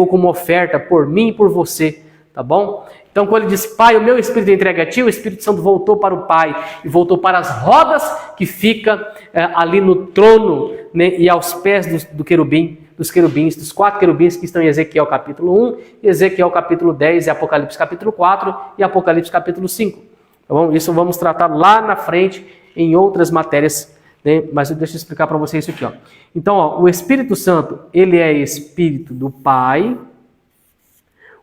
como oferta por mim e por você, tá bom? Então quando ele disse, Pai, o meu espírito entrega a ti, o Espírito Santo voltou para o Pai e voltou para as rodas que fica ali no trono, né, e aos pés dos querubins, dos 4 querubins que estão em Ezequiel capítulo 1, Ezequiel capítulo 10 e Apocalipse capítulo 4 e Apocalipse capítulo 5. Então, isso vamos tratar lá na frente em outras matérias, né? Mas deixa eu explicar para vocês isso aqui. Ó. Então, ó, o Espírito Santo, ele é Espírito do Pai.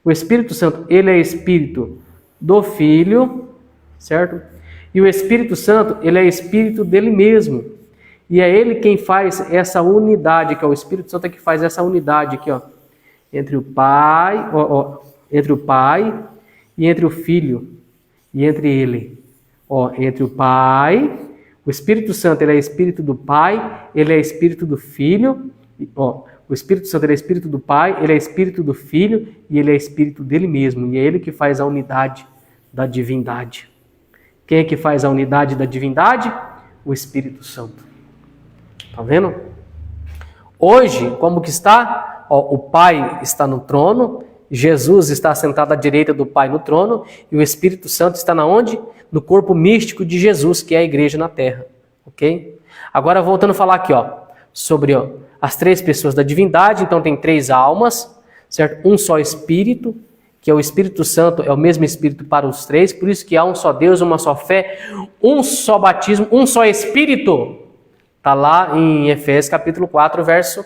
O Espírito Santo, ele é Espírito do Filho, certo? E o Espírito Santo, ele é Espírito dele mesmo. E é ele quem faz essa unidade, que é o Espírito Santo que faz essa unidade aqui, ó, entre o Pai, entre o Pai e entre o Filho e entre ele. Ó, entre o Pai, o Espírito Santo, ele é Espírito do Pai, ele é Espírito do Filho, ó, o Espírito Santo ele é Espírito do Pai, ele é Espírito do Filho e ele é Espírito dele mesmo. E é ele que faz a unidade da divindade. Quem é que faz a unidade da divindade? O Espírito Santo. Tá vendo? Hoje, como que está? Ó, o Pai está no trono, Jesus está sentado à direita do Pai no trono e o Espírito Santo está na onde? No corpo místico de Jesus, que é a igreja na terra. Ok? Agora voltando a falar aqui, ó, sobre as 3 pessoas da divindade. Então tem 3 almas, certo? Um só Espírito, que é o Espírito Santo, é o mesmo Espírito para os 3, por isso que há um só Deus, uma só fé, um só batismo, um só Espírito. Está lá em Efésios capítulo 4, verso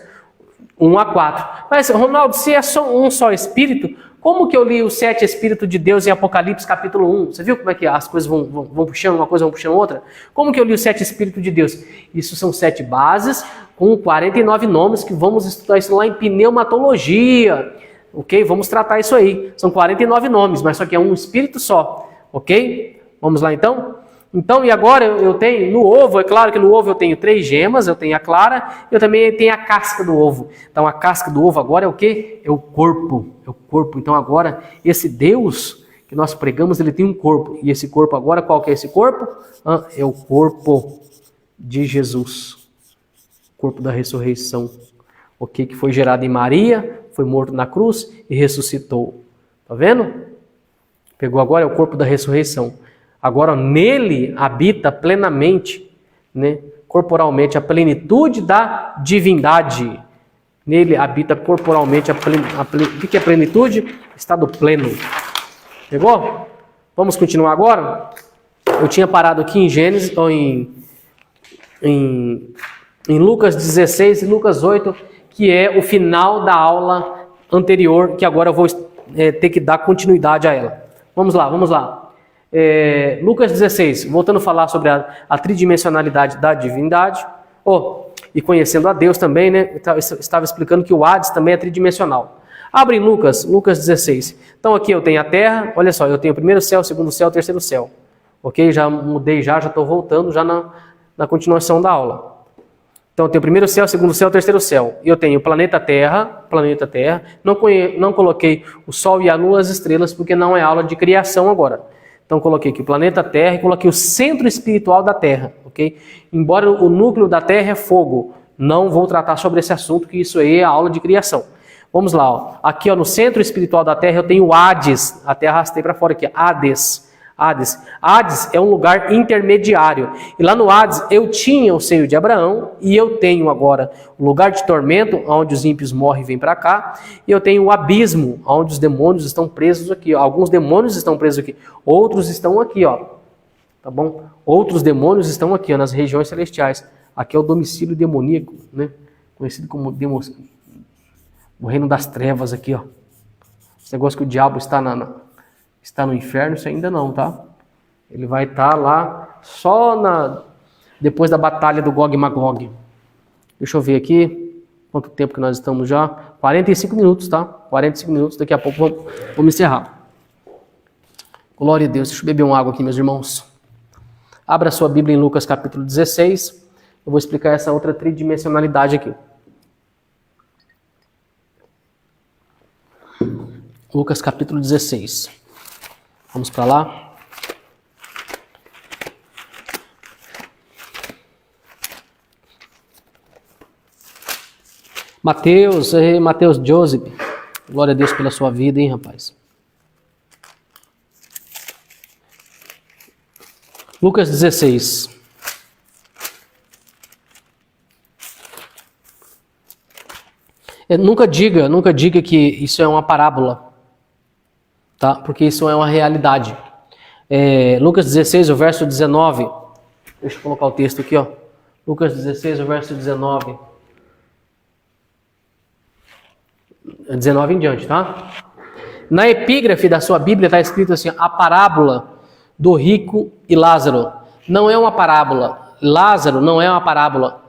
1 a 4. Mas, Ronaldo, se é só um só Espírito, como que eu li os 7 Espíritos de Deus em Apocalipse capítulo 1? Você viu como é que as coisas vão puxando uma coisa, vão puxando outra? Como que eu li os 7 Espíritos de Deus? Isso são 7 bases com 49 nomes que vamos estudar isso lá em pneumatologia. Ok? Vamos tratar isso aí. São 49 nomes, mas só que é um Espírito só. Ok? Vamos lá então? Então, e agora eu tenho no ovo, é claro que no ovo eu tenho 3 gemas, eu tenho a clara, eu também tenho a casca do ovo. Então a casca do ovo agora é o quê? É o corpo. É o corpo. Então agora esse Deus que nós pregamos, ele tem um corpo. E esse corpo agora, qual que é esse corpo? É o corpo de Jesus. O corpo da ressurreição. Ok? Que foi gerado em Maria, foi morto na cruz e ressuscitou. Tá vendo? Pegou agora, é o corpo da ressurreição. Agora, nele habita plenamente, né, corporalmente, a plenitude da divindade. Nele habita corporalmente o que é plenitude? Estado pleno. Pegou? Vamos continuar agora? Eu tinha parado aqui em Gênesis, ou em Lucas 16 e Lucas 8, que é o final da aula anterior, que agora eu vou ter que dar continuidade a ela. Vamos lá. Lucas 16, voltando a falar sobre a tridimensionalidade da divindade, e conhecendo a Deus também, né? Eu estava explicando que o Hades também é tridimensional. Abre em Lucas 16. Então aqui eu tenho a terra, olha só, eu tenho o primeiro céu, o segundo céu, o terceiro céu. Ok? Já mudei, já estou voltando já na continuação da aula. Então eu tenho o primeiro céu, o segundo céu, o terceiro céu. Eu tenho o planeta Terra, não coloquei o Sol e a Lua, as estrelas, porque não é aula de criação agora. Então coloquei aqui o planeta Terra e coloquei o centro espiritual da Terra, ok? Embora o núcleo da Terra é fogo, Não vou tratar sobre esse assunto, que isso aí é a aula de criação. Vamos lá, ó. Aqui ó, no centro espiritual da Terra eu tenho o Hades, até arrastei para fora aqui, Hades. Hades é um lugar intermediário. E lá no Hades eu tinha o seio de Abraão e eu tenho agora o lugar de tormento, onde os ímpios morrem e vêm para cá. E eu tenho o abismo, onde os demônios estão presos aqui. Alguns demônios estão presos aqui, outros estão aqui, ó. Tá bom? Outros demônios estão aqui, ó, nas regiões celestiais. Aqui é o domicílio demoníaco, né? Conhecido como o reino das trevas aqui, ó. Esse negócio que o diabo está no inferno, isso ainda não, tá? Ele vai estar lá só depois da batalha do Gog e Magog. Deixa eu ver aqui quanto tempo que nós estamos já. 45 minutos, tá? 45 minutos, daqui a pouco vamos encerrar. Glória a Deus. Deixa eu beber uma água aqui, meus irmãos. Abra sua Bíblia em Lucas capítulo 16. Eu vou explicar essa outra tridimensionalidade aqui. Lucas capítulo 16. Vamos para lá. Mateus Joseph. Glória a Deus pela sua vida, hein, rapaz. Lucas 16. Nunca diga que isso é uma parábola, tá? Porque isso é uma realidade. Lucas 16, o verso 19. Deixa eu colocar o texto aqui, ó. Lucas 16, o verso 19. 19 em diante, tá? Na epígrafe da sua Bíblia está escrito assim, a parábola do rico e Lázaro. Não é uma parábola. Lázaro não é uma parábola.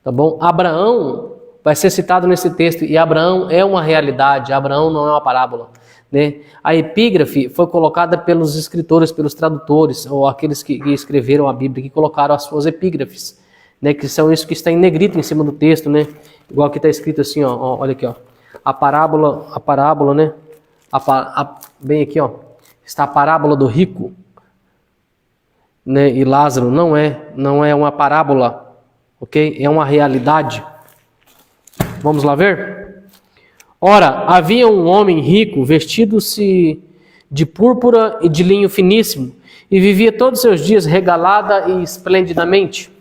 Tá bom? Abraão vai ser citado nesse texto, e Abraão é uma realidade, Abraão não é uma parábola, né? A epígrafe foi colocada pelos escritores, pelos tradutores, ou aqueles que escreveram a Bíblia, que colocaram as suas epígrafes, né? Que são isso que está em negrito em cima do texto, né? Igual que está escrito assim, ó, olha aqui, ó. A parábola, né? Bem aqui, ó, está a parábola do rico, né? E Lázaro não é uma parábola, ok? É uma realidade. Vamos lá ver? Ora, havia um homem rico, vestido-se de púrpura e de linho finíssimo, e vivia todos os seus dias regalada e esplendidamente.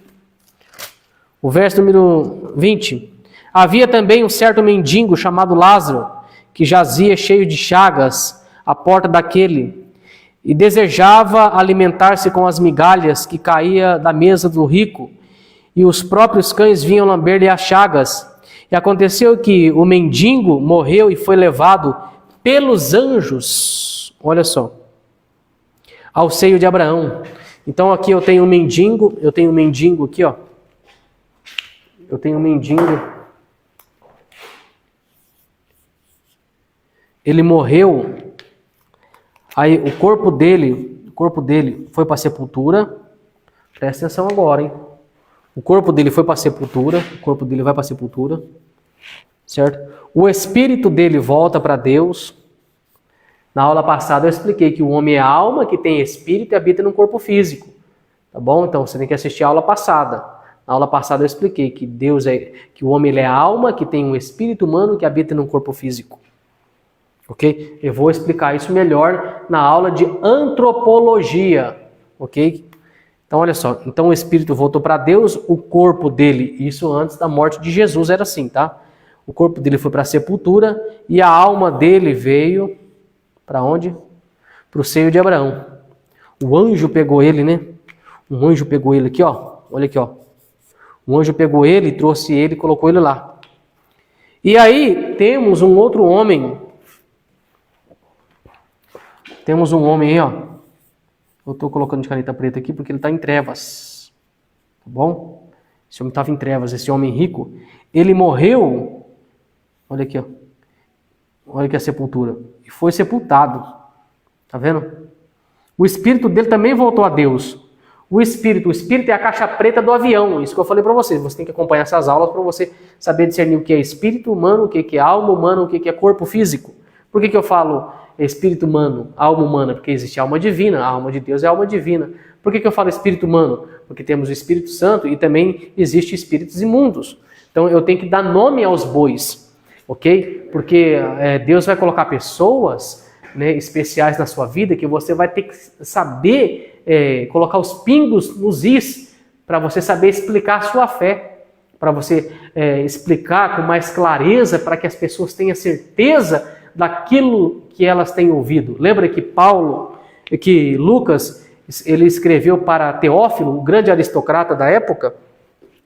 O verso número 20. Havia também um certo mendigo chamado Lázaro, que jazia cheio de chagas à porta daquele, e desejava alimentar-se com as migalhas que caía da mesa do rico, e os próprios cães vinham lamber-lhe as chagas. E aconteceu que o mendigo morreu e foi levado pelos anjos, olha só, ao seio de Abraão. Então aqui eu tenho um mendigo aqui, ó. Eu tenho um mendigo. Ele morreu, aí o corpo dele foi para a sepultura. Presta atenção agora, hein? O corpo dele foi para a sepultura, o corpo dele vai para a sepultura, certo? O espírito dele volta para Deus. Na aula passada eu expliquei que o homem é alma, que tem espírito e habita num corpo físico, tá bom? Então você tem que assistir a aula passada. Na aula passada eu expliquei que que o homem ele é alma, que tem um espírito humano que habita num corpo físico, ok? Eu vou explicar isso melhor na aula de antropologia, ok? Então, olha só. Então, o espírito voltou para Deus, o corpo dele, isso antes da morte de Jesus era assim, tá? O corpo dele foi para a sepultura e a alma dele veio para onde? Para o seio de Abraão. O anjo pegou ele, né? Um anjo pegou ele aqui, ó. Olha aqui, ó. Um anjo pegou ele, trouxe ele e colocou ele lá. E aí, temos um outro homem. Temos um homem aí, ó. Eu estou colocando de caneta preta aqui porque ele está em trevas. Tá bom? Esse homem estava em trevas, esse homem rico. Ele morreu. Olha aqui, ó. Olha aqui a sepultura. E foi sepultado. Tá vendo? O espírito dele também voltou a Deus. O espírito é a caixa preta do avião. Isso que eu falei para vocês. Você tem que acompanhar essas aulas para você saber discernir o que é espírito humano, o que é alma humana, o que é corpo físico. Por que eu falo espírito humano, alma humana? Porque existe alma divina, a alma de Deus é alma divina. Por que eu falo espírito humano? Porque temos o Espírito Santo e também existem espíritos imundos. Então eu tenho que dar nome aos bois, ok? Porque Deus vai colocar pessoas, né, especiais na sua vida, que você vai ter que saber colocar os pingos nos is, para você saber explicar a sua fé, para você explicar com mais clareza, para que as pessoas tenham certeza daquilo que elas têm ouvido. Lembra que Lucas, ele escreveu para Teófilo, o grande aristocrata da época?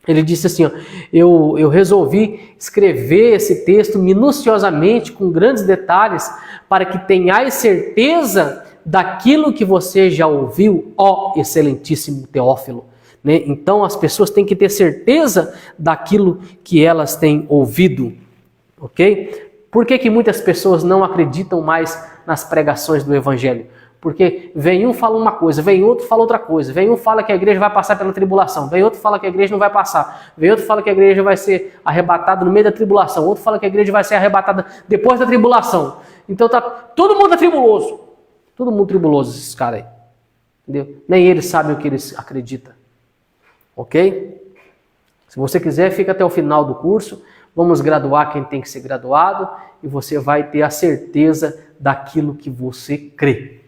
Ele disse assim, ó, eu resolvi escrever esse texto minuciosamente, com grandes detalhes, para que tenhais certeza daquilo que você já ouviu, ó excelentíssimo Teófilo. Né? Então as pessoas têm que ter certeza daquilo que elas têm ouvido. Ok? Por que muitas pessoas não acreditam mais nas pregações do Evangelho? Porque vem um fala uma coisa, vem outro fala outra coisa, vem um fala que a igreja vai passar pela tribulação, vem outro fala que a igreja não vai passar, vem outro fala que a igreja vai ser arrebatada no meio da tribulação, outro fala que a igreja vai ser arrebatada depois da tribulação. Então tá todo mundo tribuloso, todo mundo tribuloso esses caras aí, entendeu? Nem eles sabem o que eles acreditam, ok? Se você quiser, fica até o final do curso, vamos graduar quem tem que ser graduado e você vai ter a certeza daquilo que você crê.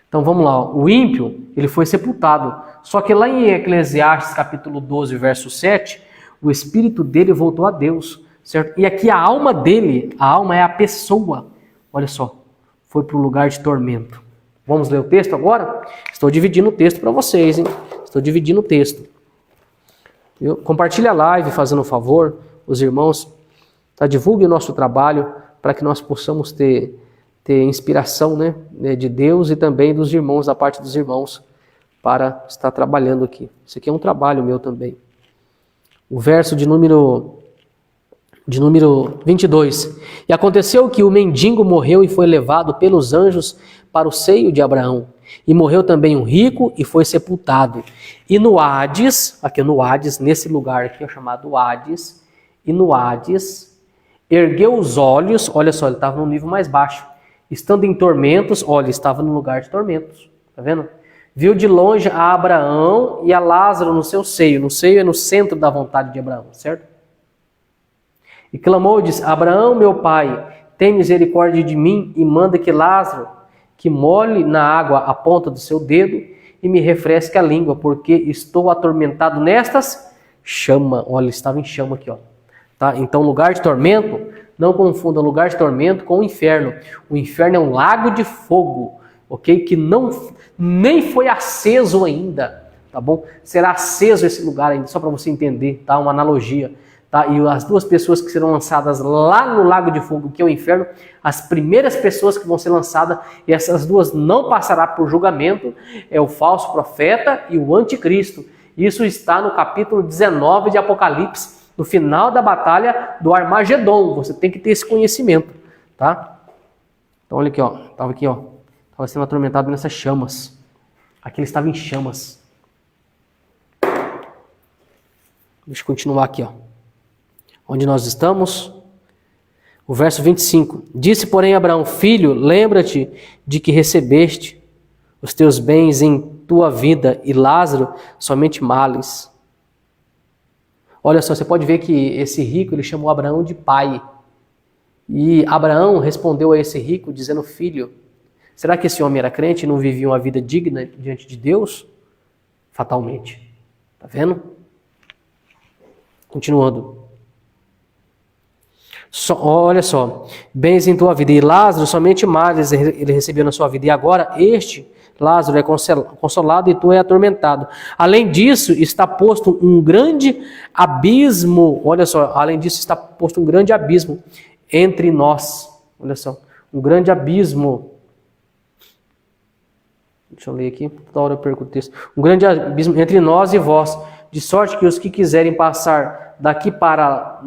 Então vamos lá, o ímpio, ele foi sepultado. Só que lá em Eclesiastes capítulo 12, verso 7, o espírito dele voltou a Deus, certo? E aqui a alma dele, a alma é a pessoa, olha só, foi para o lugar de tormento. Vamos ler o texto agora? Estou dividindo o texto para vocês, hein? Estou dividindo o texto. Compartilhe a live, fazendo um favor, os irmãos, tá? Divulgue o nosso trabalho para que nós possamos ter inspiração, né, de Deus e também dos irmãos, da parte dos irmãos, para estar trabalhando aqui. Isso aqui é um trabalho meu também. O verso de número 22. E aconteceu que o mendigo morreu e foi levado pelos anjos para o seio de Abraão. E morreu também um rico e foi sepultado. E no Hades, aqui no Hades, nesse lugar aqui chamado Hades, e no Hades, ergueu os olhos, olha só, ele estava num nível mais baixo. Estando em tormentos, olha, estava no lugar de tormentos, tá vendo? Viu de longe a Abraão e a Lázaro no seu seio. No seio é no centro da vontade de Abraão, certo? E clamou e disse, Abraão, meu pai, tem misericórdia de mim e manda que Lázaro, que molhe na água a ponta do seu dedo e me refresque a língua, porque estou atormentado nestas chamas. Olha, estava em chama aqui, ó. Tá? Então, lugar de tormento, não confunda lugar de tormento com o inferno. O inferno é um lago de fogo, ok? Que nem foi aceso ainda, tá bom? Será aceso esse lugar ainda, só para você entender, tá? Uma analogia, tá? E as duas pessoas que serão lançadas lá no lago de fogo, que é o inferno, as primeiras pessoas que vão ser lançadas, e essas duas não passará por julgamento, é o falso profeta e o anticristo. Isso está no capítulo 19 de Apocalipse, no final da batalha do Armagedon. Você tem que ter esse conhecimento, tá? Então olha aqui, ó. Estava aqui, ó. Estava sendo atormentado nessas chamas. Aqui ele estava em chamas. Deixa eu continuar aqui, ó. Onde nós estamos? O verso 25. Disse, porém, Abraão, filho, lembra-te de que recebeste os teus bens em tua vida e Lázaro somente males. Olha só, você pode ver que esse rico, ele chamou Abraão de pai. E Abraão respondeu a esse rico dizendo, filho, será que esse homem era crente e não vivia uma vida digna diante de Deus? Fatalmente. Tá vendo? Continuando. Olha só, bens em tua vida e Lázaro somente males ele recebeu na sua vida. E agora este Lázaro é consolado e tu é atormentado. Além disso, está posto um grande abismo. Olha só, além disso, está posto um grande abismo entre nós. Olha só, um grande abismo. Deixa eu ler aqui, toda hora eu perco o texto. Um grande abismo entre nós e vós, de sorte que os que quiserem passar daqui para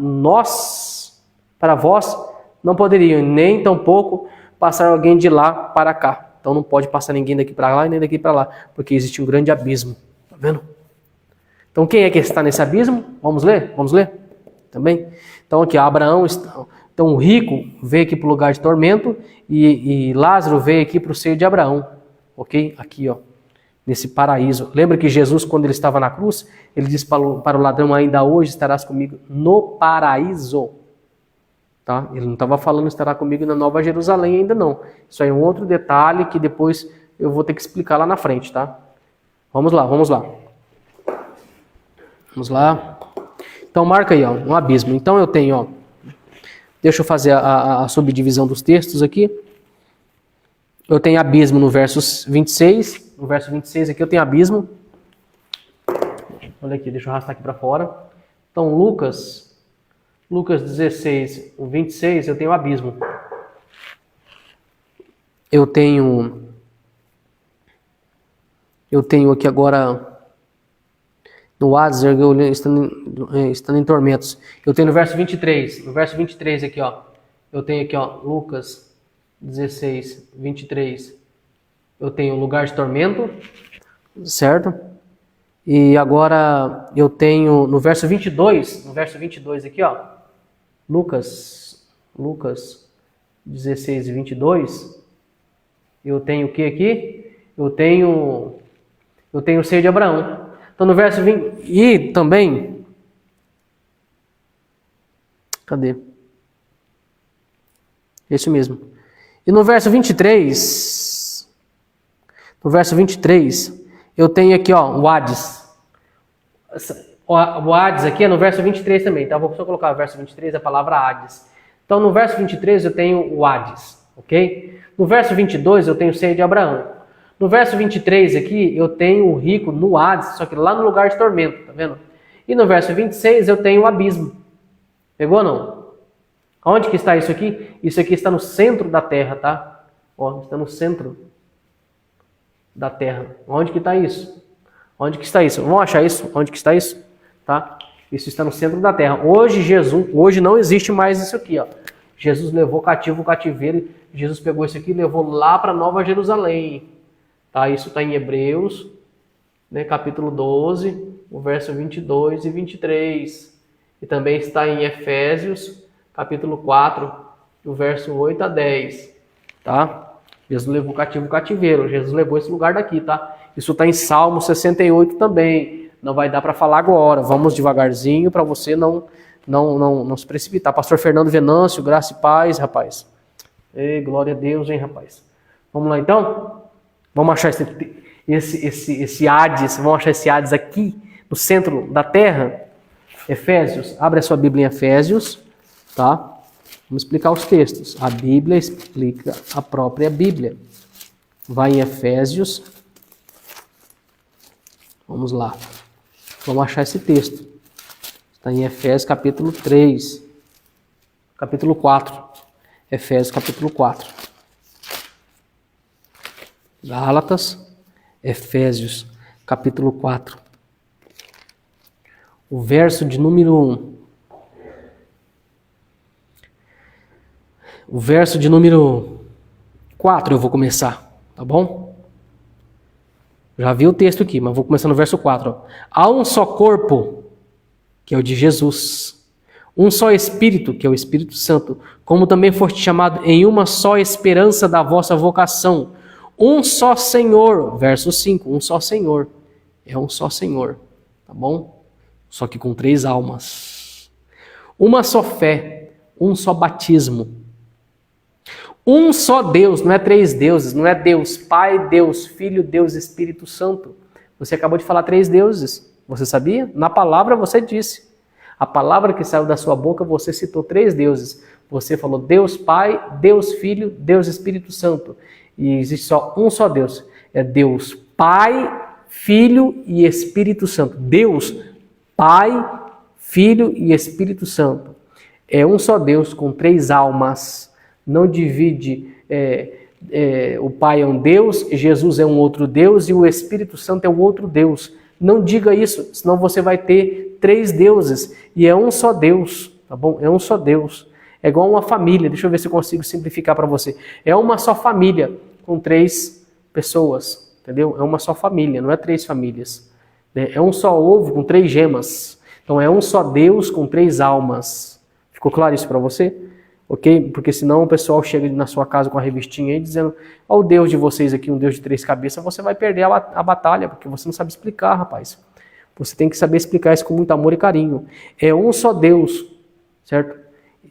vós, não poderiam, nem tampouco passar alguém de lá para cá. Então não pode passar ninguém daqui para lá e nem daqui para lá, porque existe um grande abismo. Tá vendo? Então quem é que está nesse abismo? Vamos ler? Vamos ler? Também? Então aqui, Abraão, então o rico veio aqui para o lugar de tormento e Lázaro veio aqui para o seio de Abraão. Ok? Aqui, ó. nesse paraíso. Lembra que Jesus, quando ele estava na cruz, ele disse para o ladrão, ainda hoje estarás comigo no paraíso. Tá? Ele não estava falando estará comigo na Nova Jerusalém ainda não. Isso aí é um outro detalhe que depois eu vou ter que explicar lá na frente, tá? Vamos lá. Vamos lá. Então marca aí, ó, um abismo. Então eu tenho, ó, deixa eu fazer a subdivisão dos textos aqui. Eu tenho abismo no verso 26. No verso 26 aqui eu tenho abismo. Olha aqui, deixa eu arrastar aqui para fora. Então Lucas 16, o 26, eu tenho abismo. Eu tenho aqui agora no Hades, estando em tormentos. Eu tenho no verso 23. No verso 23 aqui, ó. Eu tenho aqui, ó, Lucas 16, 23. Eu tenho lugar de tormento, certo? E agora eu tenho no verso 22 aqui, ó. Lucas 16 e 22. Eu tenho o que aqui? Eu tenho o seio de Abraão. Então no verso 20, e também, cadê? Esse mesmo. E no verso 23, eu tenho aqui, ó, o Hades. O Hades aqui é no verso 23 também, tá? Vou só colocar o verso 23, a palavra Hades. Então no verso 23 eu tenho o Hades, ok? No verso 22 eu tenho o seio de Abraão. No verso 23 aqui, eu tenho o rico no Hades, só que lá no lugar de tormento, tá vendo? E no verso 26 eu tenho o abismo. Pegou ou não? Onde que está isso aqui? Isso aqui está no centro da terra, tá? Ó, está no centro da terra. Onde que está isso? Onde que está isso? Vamos achar isso? Onde que está isso? Tá? Isso está no centro da terra. Hoje não existe mais isso aqui, ó. Jesus levou cativo o cativeiro, Jesus pegou isso aqui e levou lá para Nova Jerusalém. Tá, isso está em Hebreus, né, capítulo 12, o verso 22 e 23. E também está em Efésios, capítulo 4, o verso 8 a 10. Tá? Jesus levou cativo o cativeiro. Jesus levou esse lugar daqui, tá? Isso está em Salmo 68 também. Não vai dar para falar agora. Vamos devagarzinho para você não se precipitar. Pastor Fernando Venâncio, graça e paz, rapaz. Ei, glória a Deus, hein, rapaz. Vamos lá, então? Vamos achar esse Hades, vamos achar esse Hades aqui, no centro da terra. Efésios, abre a sua Bíblia em Efésios, tá? Vamos explicar os textos. A Bíblia explica a própria Bíblia. Vai em Efésios. Vamos lá. Vamos achar esse texto. Está em Efésios capítulo 3. Capítulo 4. Efésios capítulo 4. Gálatas, Efésios, capítulo 4. O verso de número 1. O verso de número 4 eu vou começar, tá bom? Já vi o texto aqui, mas vou começar no verso 4. Ó. Há um só corpo, que é o de Jesus. Um só Espírito, que é o Espírito Santo. Como também foste chamado em uma só esperança da vossa vocação. Um só Senhor, verso 5, um só Senhor. É um só Senhor, tá bom? Só que com 3 almas. Uma só fé, um só batismo. Um só Deus, não é 3 deuses, não é Deus Pai, Deus Filho, Deus Espírito Santo. Você acabou de falar 3 deuses, você sabia? Na palavra você disse. A palavra que saiu da sua boca, você citou 3 deuses. Você falou Deus Pai, Deus Filho, Deus Espírito Santo. E existe só um só Deus. É Deus Pai, Filho e Espírito Santo. Deus Pai, Filho e Espírito Santo. É um só Deus com 3 almas. Não divide. O Pai é um Deus, Jesus é um outro Deus e o Espírito Santo é um outro Deus. Não diga isso, senão você vai ter 3 deuses. E é um só Deus, tá bom? É um só Deus. É igual uma família, deixa eu ver se eu consigo simplificar para você. É uma só família com 3 pessoas, entendeu? É uma só família, não é 3 famílias. É um só ovo com 3 gemas. Então é um só Deus com 3 almas. Ficou claro isso para você? ok? Porque senão o pessoal chega na sua casa com a revistinha aí dizendo, ó, o Deus de vocês aqui, um Deus de 3 cabeças, você vai perder a batalha, porque você não sabe explicar, rapaz. Você tem que saber explicar isso com muito amor e carinho. É um só Deus, certo?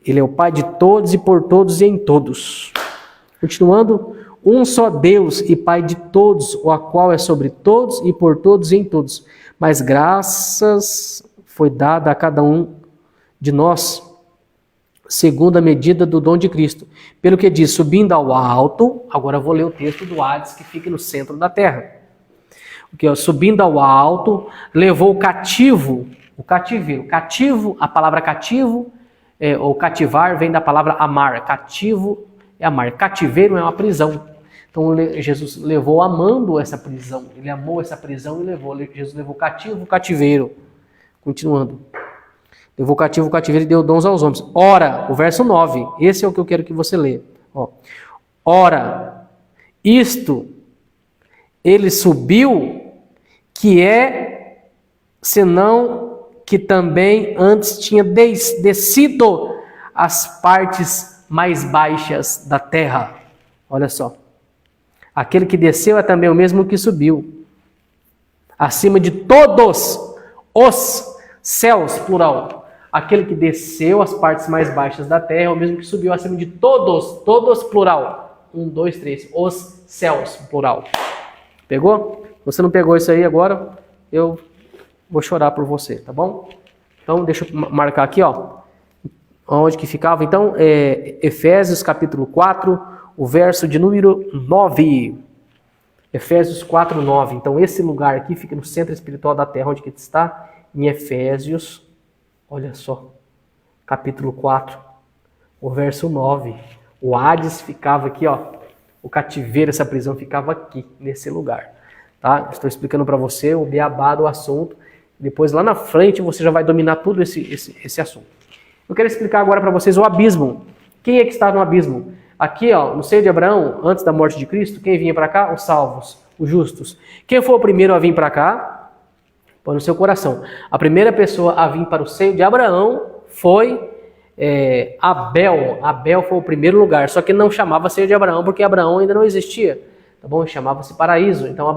Ele é o Pai de todos e por todos e em todos. Continuando, um só Deus e Pai de todos, o qual é sobre todos e por todos e em todos. Mas graças foi dada a cada um de nós, segundo a medida do dom de Cristo. Pelo que diz, subindo ao alto, agora eu vou ler o texto do Hades, que fica no centro da terra. Subindo ao alto, levou o cativo, o cativeiro. Cativo, a palavra cativo, ou cativar, vem da palavra amar. Cativo é amar. Cativeiro é uma prisão. Então Jesus levou amando essa prisão. Ele amou essa prisão e levou. Jesus levou cativo, cativeiro. Continuando. Levou cativo o cativeiro e deu dons aos homens. Ora, o verso 9, esse é o que eu quero que você lê. Ora, isto, ele subiu, que é, senão que também antes tinha descido as partes mais baixas da terra. Olha só. Aquele que desceu é também o mesmo que subiu. Acima de todos os céus, plural. Aquele que desceu as partes mais baixas da terra é o mesmo que subiu acima de todos, plural. 1, 2, 3, os céus, plural. Pegou? Se você não pegou isso aí agora, eu vou chorar por você, tá bom? Então, deixa eu marcar aqui, ó. Onde que ficava? Então, Efésios capítulo 4, o verso de número 9. Efésios 4, 9. Então, esse lugar aqui fica no centro espiritual da terra, onde que está? Em Efésios, olha só, capítulo 4, o verso 9. O Hades ficava aqui, ó. O cativeiro, essa prisão ficava aqui, nesse lugar. Tá? Estou explicando para você o beabá do assunto. Depois, lá na frente, você já vai dominar tudo esse assunto. Eu quero explicar agora para vocês o abismo. Quem é que está no abismo? Aqui, ó, no seio de Abraão, antes da morte de Cristo, quem vinha para cá? Os salvos, os justos. Quem foi o primeiro a vir para cá? Põe no seu coração. A primeira pessoa a vir para o seio de Abraão foi Abel. Abel foi o primeiro lugar, só que não chamava seio de Abraão, porque Abraão ainda não existia. Tá bom? Chamava-se paraíso. Então,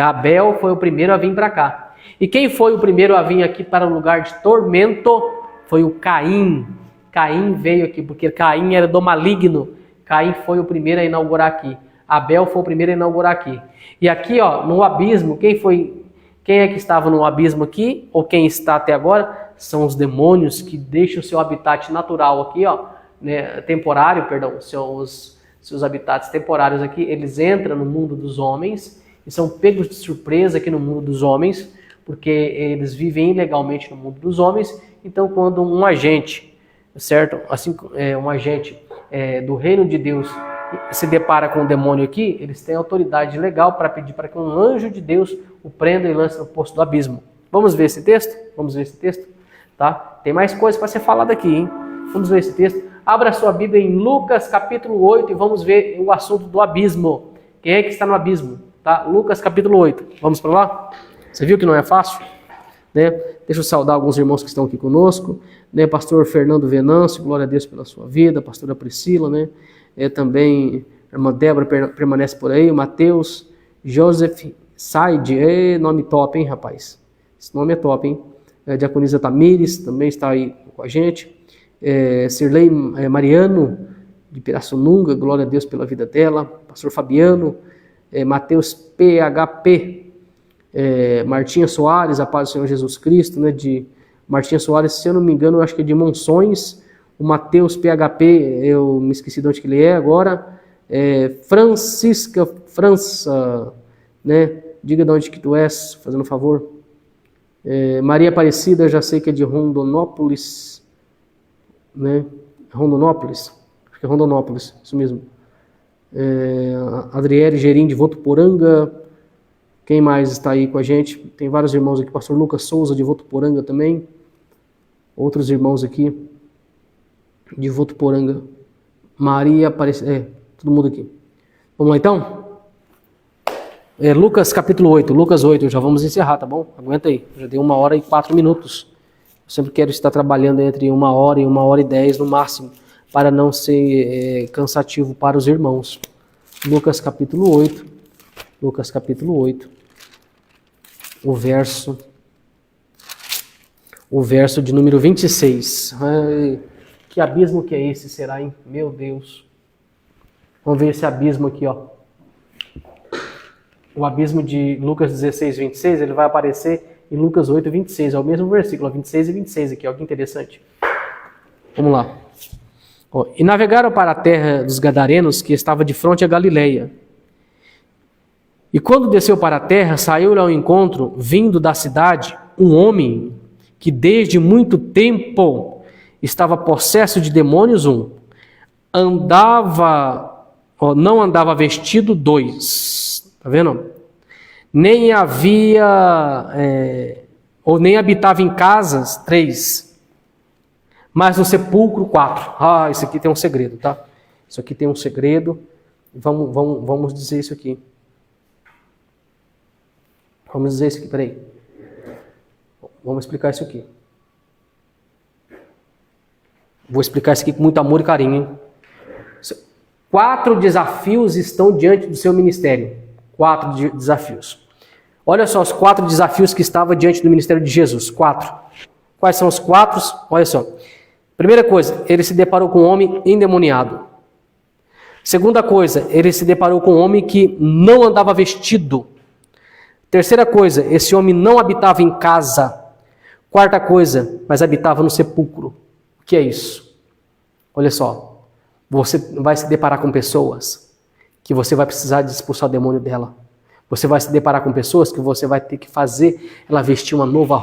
Abel foi o primeiro a vir para cá. E quem foi o primeiro a vir aqui para o lugar de tormento? Foi o Caim. Caim veio aqui, porque Caim era do maligno. Caim foi o primeiro a inaugurar aqui. Abel foi o primeiro a inaugurar aqui. E aqui, ó, no abismo, quem é que estava no abismo aqui? Ou quem está até agora? São os demônios que deixam o seu habitat natural aqui, ó, né, temporário, perdão, seus habitats temporários aqui, eles entram no mundo dos homens e são pegos de surpresa aqui no mundo dos homens, porque eles vivem ilegalmente no mundo dos homens. Então, quando um agente, certo? Assim, um agente do reino de Deus se depara com um demônio aqui, eles têm autoridade legal para pedir para que um anjo de Deus o prenda e lance no poço do abismo. Vamos ver esse texto? Vamos ver esse texto? Tá? Tem mais coisas para ser falado aqui, hein? Vamos ver esse texto. Abra sua Bíblia em Lucas capítulo 8 e vamos ver o assunto do abismo. Quem é que está no abismo? Tá? Lucas capítulo 8. Vamos para lá? Você viu que não é fácil? Né? Deixa eu saudar alguns irmãos que estão aqui conosco. Né? Pastor Fernando Venâncio, glória a Deus pela sua vida. Pastora Priscila, né? Também a irmã Débora permanece por aí. O Mateus, Joseph Said, nome top, hein, rapaz? Esse nome é top, hein? Diaconisa Tamires também está aí com a gente. Sirlei Mariano, de Pirassununga, glória a Deus pela vida dela. Pastor Fabiano, Mateus PHP, Martinha Soares, a paz do Senhor Jesus Cristo, né? De Martinha Soares, se eu não me engano, eu acho que é de Monções. O Mateus PHP, eu me esqueci de onde que ele é agora. Francisca França, né? Diga de onde que tu és, fazendo um favor. Maria Aparecida, já sei que é de Rondonópolis, né? Rondonópolis, acho que é Rondonópolis, isso mesmo. Adriele Gerim de Votuporanga. Quem mais está aí com a gente? Tem vários irmãos aqui, pastor Lucas Souza de Votuporanga também. Outros irmãos aqui de Votuporanga. Maria Aparecida, todo mundo aqui. Vamos lá então? Lucas capítulo 8, Lucas 8, já vamos encerrar, tá bom? Aguenta aí, já deu 1 hora e 4 minutos. sempre quero estar trabalhando entre 1h e 1h10 no máximo, para não ser cansativo para os irmãos. Lucas capítulo 8, o verso de número 26. Ai, que abismo que é esse, será, hein? Meu Deus. Vamos ver esse abismo aqui, ó. O abismo de Lucas 16, 26, ele vai aparecer em Lucas 8, 26. É o mesmo versículo, 26 e 26 aqui, ó, que interessante. Vamos lá. Ó, e navegaram para a terra dos Gadarenos, que estava de frente a Galileia. E quando desceu para a terra, saiu-lhe ao encontro, vindo da cidade, um homem que desde muito tempo estava possesso de demônios, não andava vestido, 2. Tá vendo? Nem habitava em casas, 3. Mas no sepulcro, 4. Ah, isso aqui tem um segredo, tá? Isso aqui tem um segredo. Vamos dizer isso aqui. Vamos dizer isso aqui, peraí. Vamos explicar isso aqui. Vou explicar isso aqui com muito amor e carinho, hein? 4 desafios estão diante do seu ministério. 4 desafios. Olha só os 4 desafios que estavam diante do ministério de Jesus. 4. Quais são os 4? Olha só. Primeira coisa, ele se deparou com um homem endemoniado. Segunda coisa, ele se deparou com um homem que não andava vestido. Terceira coisa, esse homem não habitava em casa. Quarta coisa, mas habitava no sepulcro. O que é isso? Olha só. Você vai se deparar com pessoas que você vai precisar de expulsar o demônio dela. Você vai se deparar com pessoas que você vai ter que fazer ela vestir uma nova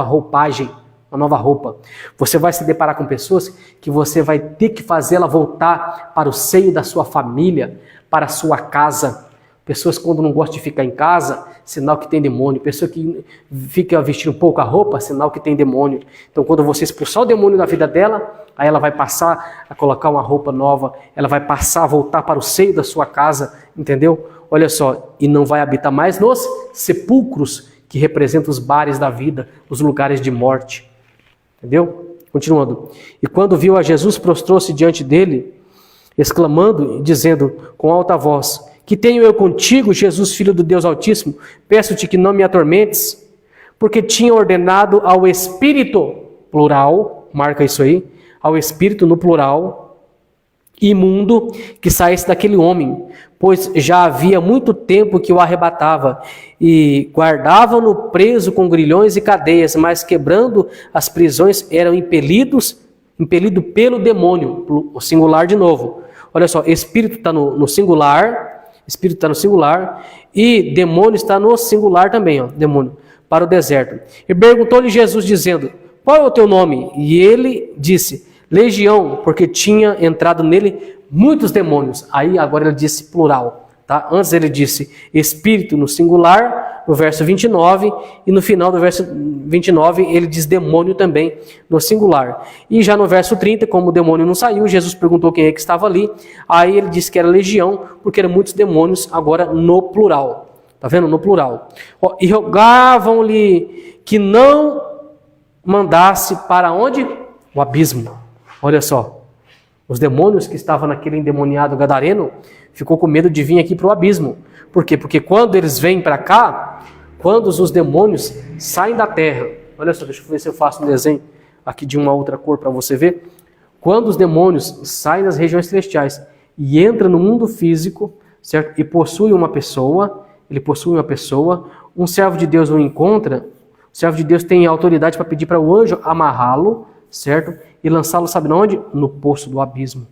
roupagem, uma nova roupa. Você vai se deparar com pessoas que você vai ter que fazer ela voltar para o seio da sua família, para a sua casa. Pessoas quando não gostam de ficar em casa, sinal que tem demônio. Pessoa que fica vestindo pouca roupa, sinal que tem demônio. Então quando você expulsar o demônio da vida dela, aí ela vai passar a colocar uma roupa nova, ela vai passar a voltar para o seio da sua casa, entendeu? Olha só, e não vai habitar mais nos sepulcros, que representam os bares da vida, os lugares de morte. Entendeu? Continuando. E quando viu a Jesus, prostrou-se diante dele, exclamando e dizendo com alta voz: que tenho eu contigo, Jesus, Filho do Deus Altíssimo? Peço-te que não me atormentes, porque tinha ordenado ao Espírito, plural, marca isso aí, ao Espírito no plural, imundo, que saísse daquele homem, pois já havia muito tempo que o arrebatava, e guardavam-no preso com grilhões e cadeias, mas quebrando as prisões eram impelido pelo demônio, o singular de novo. Olha só, Espírito está no singular, Espírito está no singular, e demônio está no singular também, ó, demônio, para o deserto. E perguntou-lhe Jesus, dizendo: qual é o teu nome? E ele disse: Legião, porque tinha entrado nele muitos demônios. Aí agora ele disse plural, tá? Antes ele disse Espírito no singular, no verso 29, e no final do verso 29 ele diz demônio também no singular. E já no verso 30, como o demônio não saiu, Jesus perguntou quem é que estava ali. Aí ele disse que era legião, porque eram muitos demônios, agora no plural. Tá vendo? No plural. E rogavam-lhe que não mandasse para onde? O abismo. Olha só. Os demônios que estavam naquele endemoniado gadareno ficou com medo de vir aqui para o abismo. Por quê? Porque quando eles vêm para cá, quando os demônios saem da terra, olha só, deixa eu ver se eu faço um desenho aqui de uma outra cor para você ver. Quando os demônios saem das regiões celestiais e entram no mundo físico, certo? E possuem uma pessoa, um servo de Deus o encontra, o servo de Deus tem autoridade para pedir para o anjo amarrá-lo, certo? E lançá-lo, sabe onde? No poço do abismo.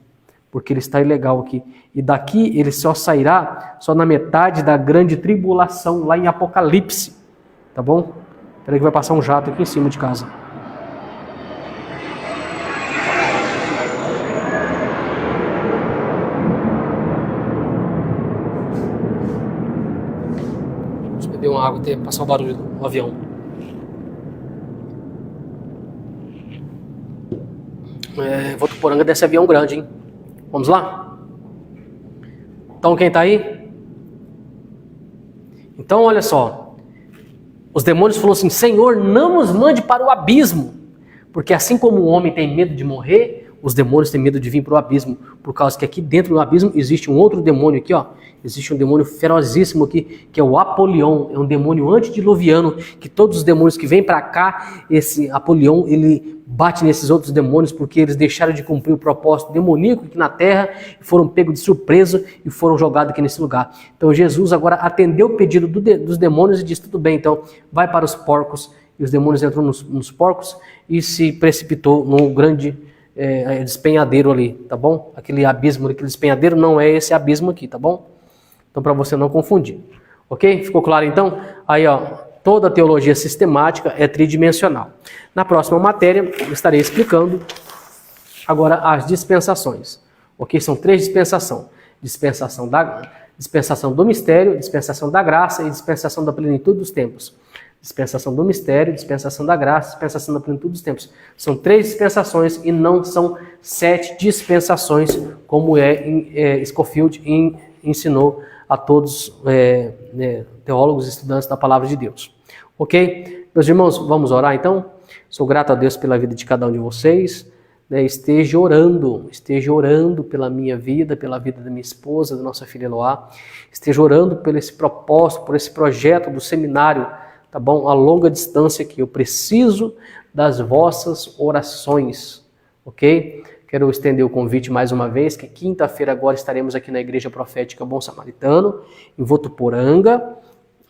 Porque ele está ilegal aqui. E daqui ele só sairá só na metade da grande tribulação, lá em Apocalipse. Tá bom? Espera que vai passar um jato aqui em cima de casa. Deixa eu beber uma água até passar o barulho do avião. Votuporanga desse avião grande, hein? Vamos lá? Então quem está aí? Então olha só. Os demônios falaram assim: Senhor, não nos mande para o abismo, porque assim como o homem tem medo de morrer, os demônios têm medo de vir para o abismo, por causa que aqui dentro do abismo existe um outro demônio aqui, ó. Existe um demônio ferozíssimo aqui, que é o Apolion, é um demônio antediluviano, que todos os demônios que vêm para cá, esse Apolion, ele bate nesses outros demônios, porque eles deixaram de cumprir o propósito demoníaco aqui na terra, foram pegos de surpresa e foram jogados aqui nesse lugar. Então Jesus agora atendeu o pedido dos demônios e disse: tudo bem, então vai para os porcos. E os demônios entram nos porcos e se precipitou num grande despenhadeiro ali, tá bom? Aquele abismo, aquele despenhadeiro não é esse abismo aqui, tá bom? Então, para você não confundir. Ok? Ficou claro então? Aí, ó, toda a teologia sistemática é tridimensional. Na próxima matéria, eu estarei explicando agora as dispensações. Ok? São 3 dispensações. Dispensação do mistério, dispensação da graça e dispensação da plenitude dos tempos. Dispensação do mistério, dispensação da graça, dispensação da plenitude dos tempos. São 3 dispensações e não são 7 dispensações, como Scofield ensinou a todos teólogos e estudantes da palavra de Deus. Ok? Meus irmãos, vamos orar então? Sou grato a Deus pela vida de cada um de vocês. Esteja orando pela minha vida, pela vida da minha esposa, da nossa filha Eloá. Esteja orando por esse propósito, por esse projeto do seminário, tá bom? A longa distância aqui. Eu preciso das vossas orações, ok? Quero estender o convite mais uma vez, que quinta-feira agora estaremos aqui na Igreja Profética Bom Samaritano, em Votuporanga,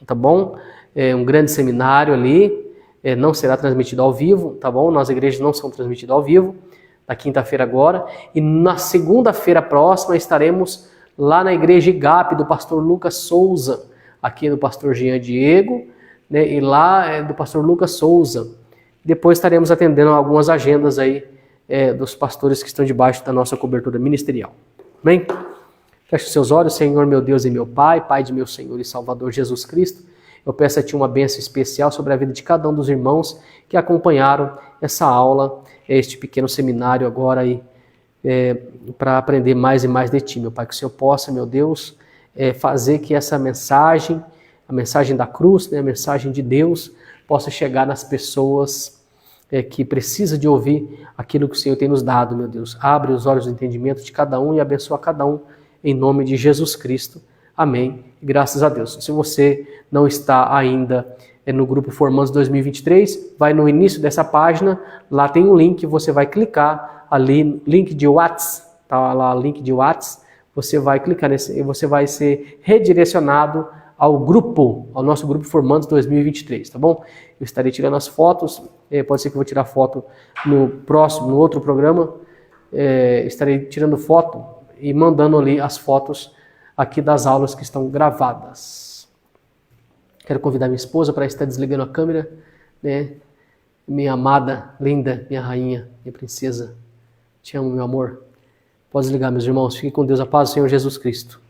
tá bom? É um grande seminário ali, não será transmitido ao vivo, tá bom? Nas igrejas não são transmitidas ao vivo, na quinta-feira agora. E na segunda-feira próxima estaremos lá na Igreja IGAP do pastor Lucas Souza, aqui do pastor Jean Diego, né? E lá é do pastor Lucas Souza. Depois estaremos atendendo algumas agendas aí dos pastores que estão debaixo da nossa cobertura ministerial. Amém? Feche os seus olhos, Senhor, meu Deus e meu Pai, Pai de meu Senhor e Salvador Jesus Cristo. Eu peço a Ti uma bênção especial sobre a vida de cada um dos irmãos que acompanharam essa aula, este pequeno seminário agora aí, para aprender mais e mais de Ti, meu Pai. Que o Senhor possa, meu Deus, fazer que essa mensagem, a mensagem da cruz, né, a mensagem de Deus, possa chegar nas pessoas que precisa de ouvir aquilo que o Senhor tem nos dado, meu Deus. Abre os olhos do entendimento de cada um e abençoa cada um em nome de Jesus Cristo. Amém. E graças a Deus. Se você não está ainda no grupo Formandos 2023, vai no início dessa página, lá tem um link, você vai clicar ali, link de WhatsApp, tá lá, link de WhatsApp, você vai clicar nesse e você vai ser redirecionado ao grupo, ao nosso grupo Formandos 2023, tá bom? Eu estarei tirando as fotos, pode ser que eu vou tirar foto no outro programa, estarei tirando foto e mandando ali as fotos aqui das aulas que estão gravadas. Quero convidar minha esposa para estar desligando a câmera, né? Minha amada, linda, minha rainha, minha princesa, te amo, meu amor. Pode desligar, meus irmãos, fiquem com Deus, a paz do Senhor Jesus Cristo.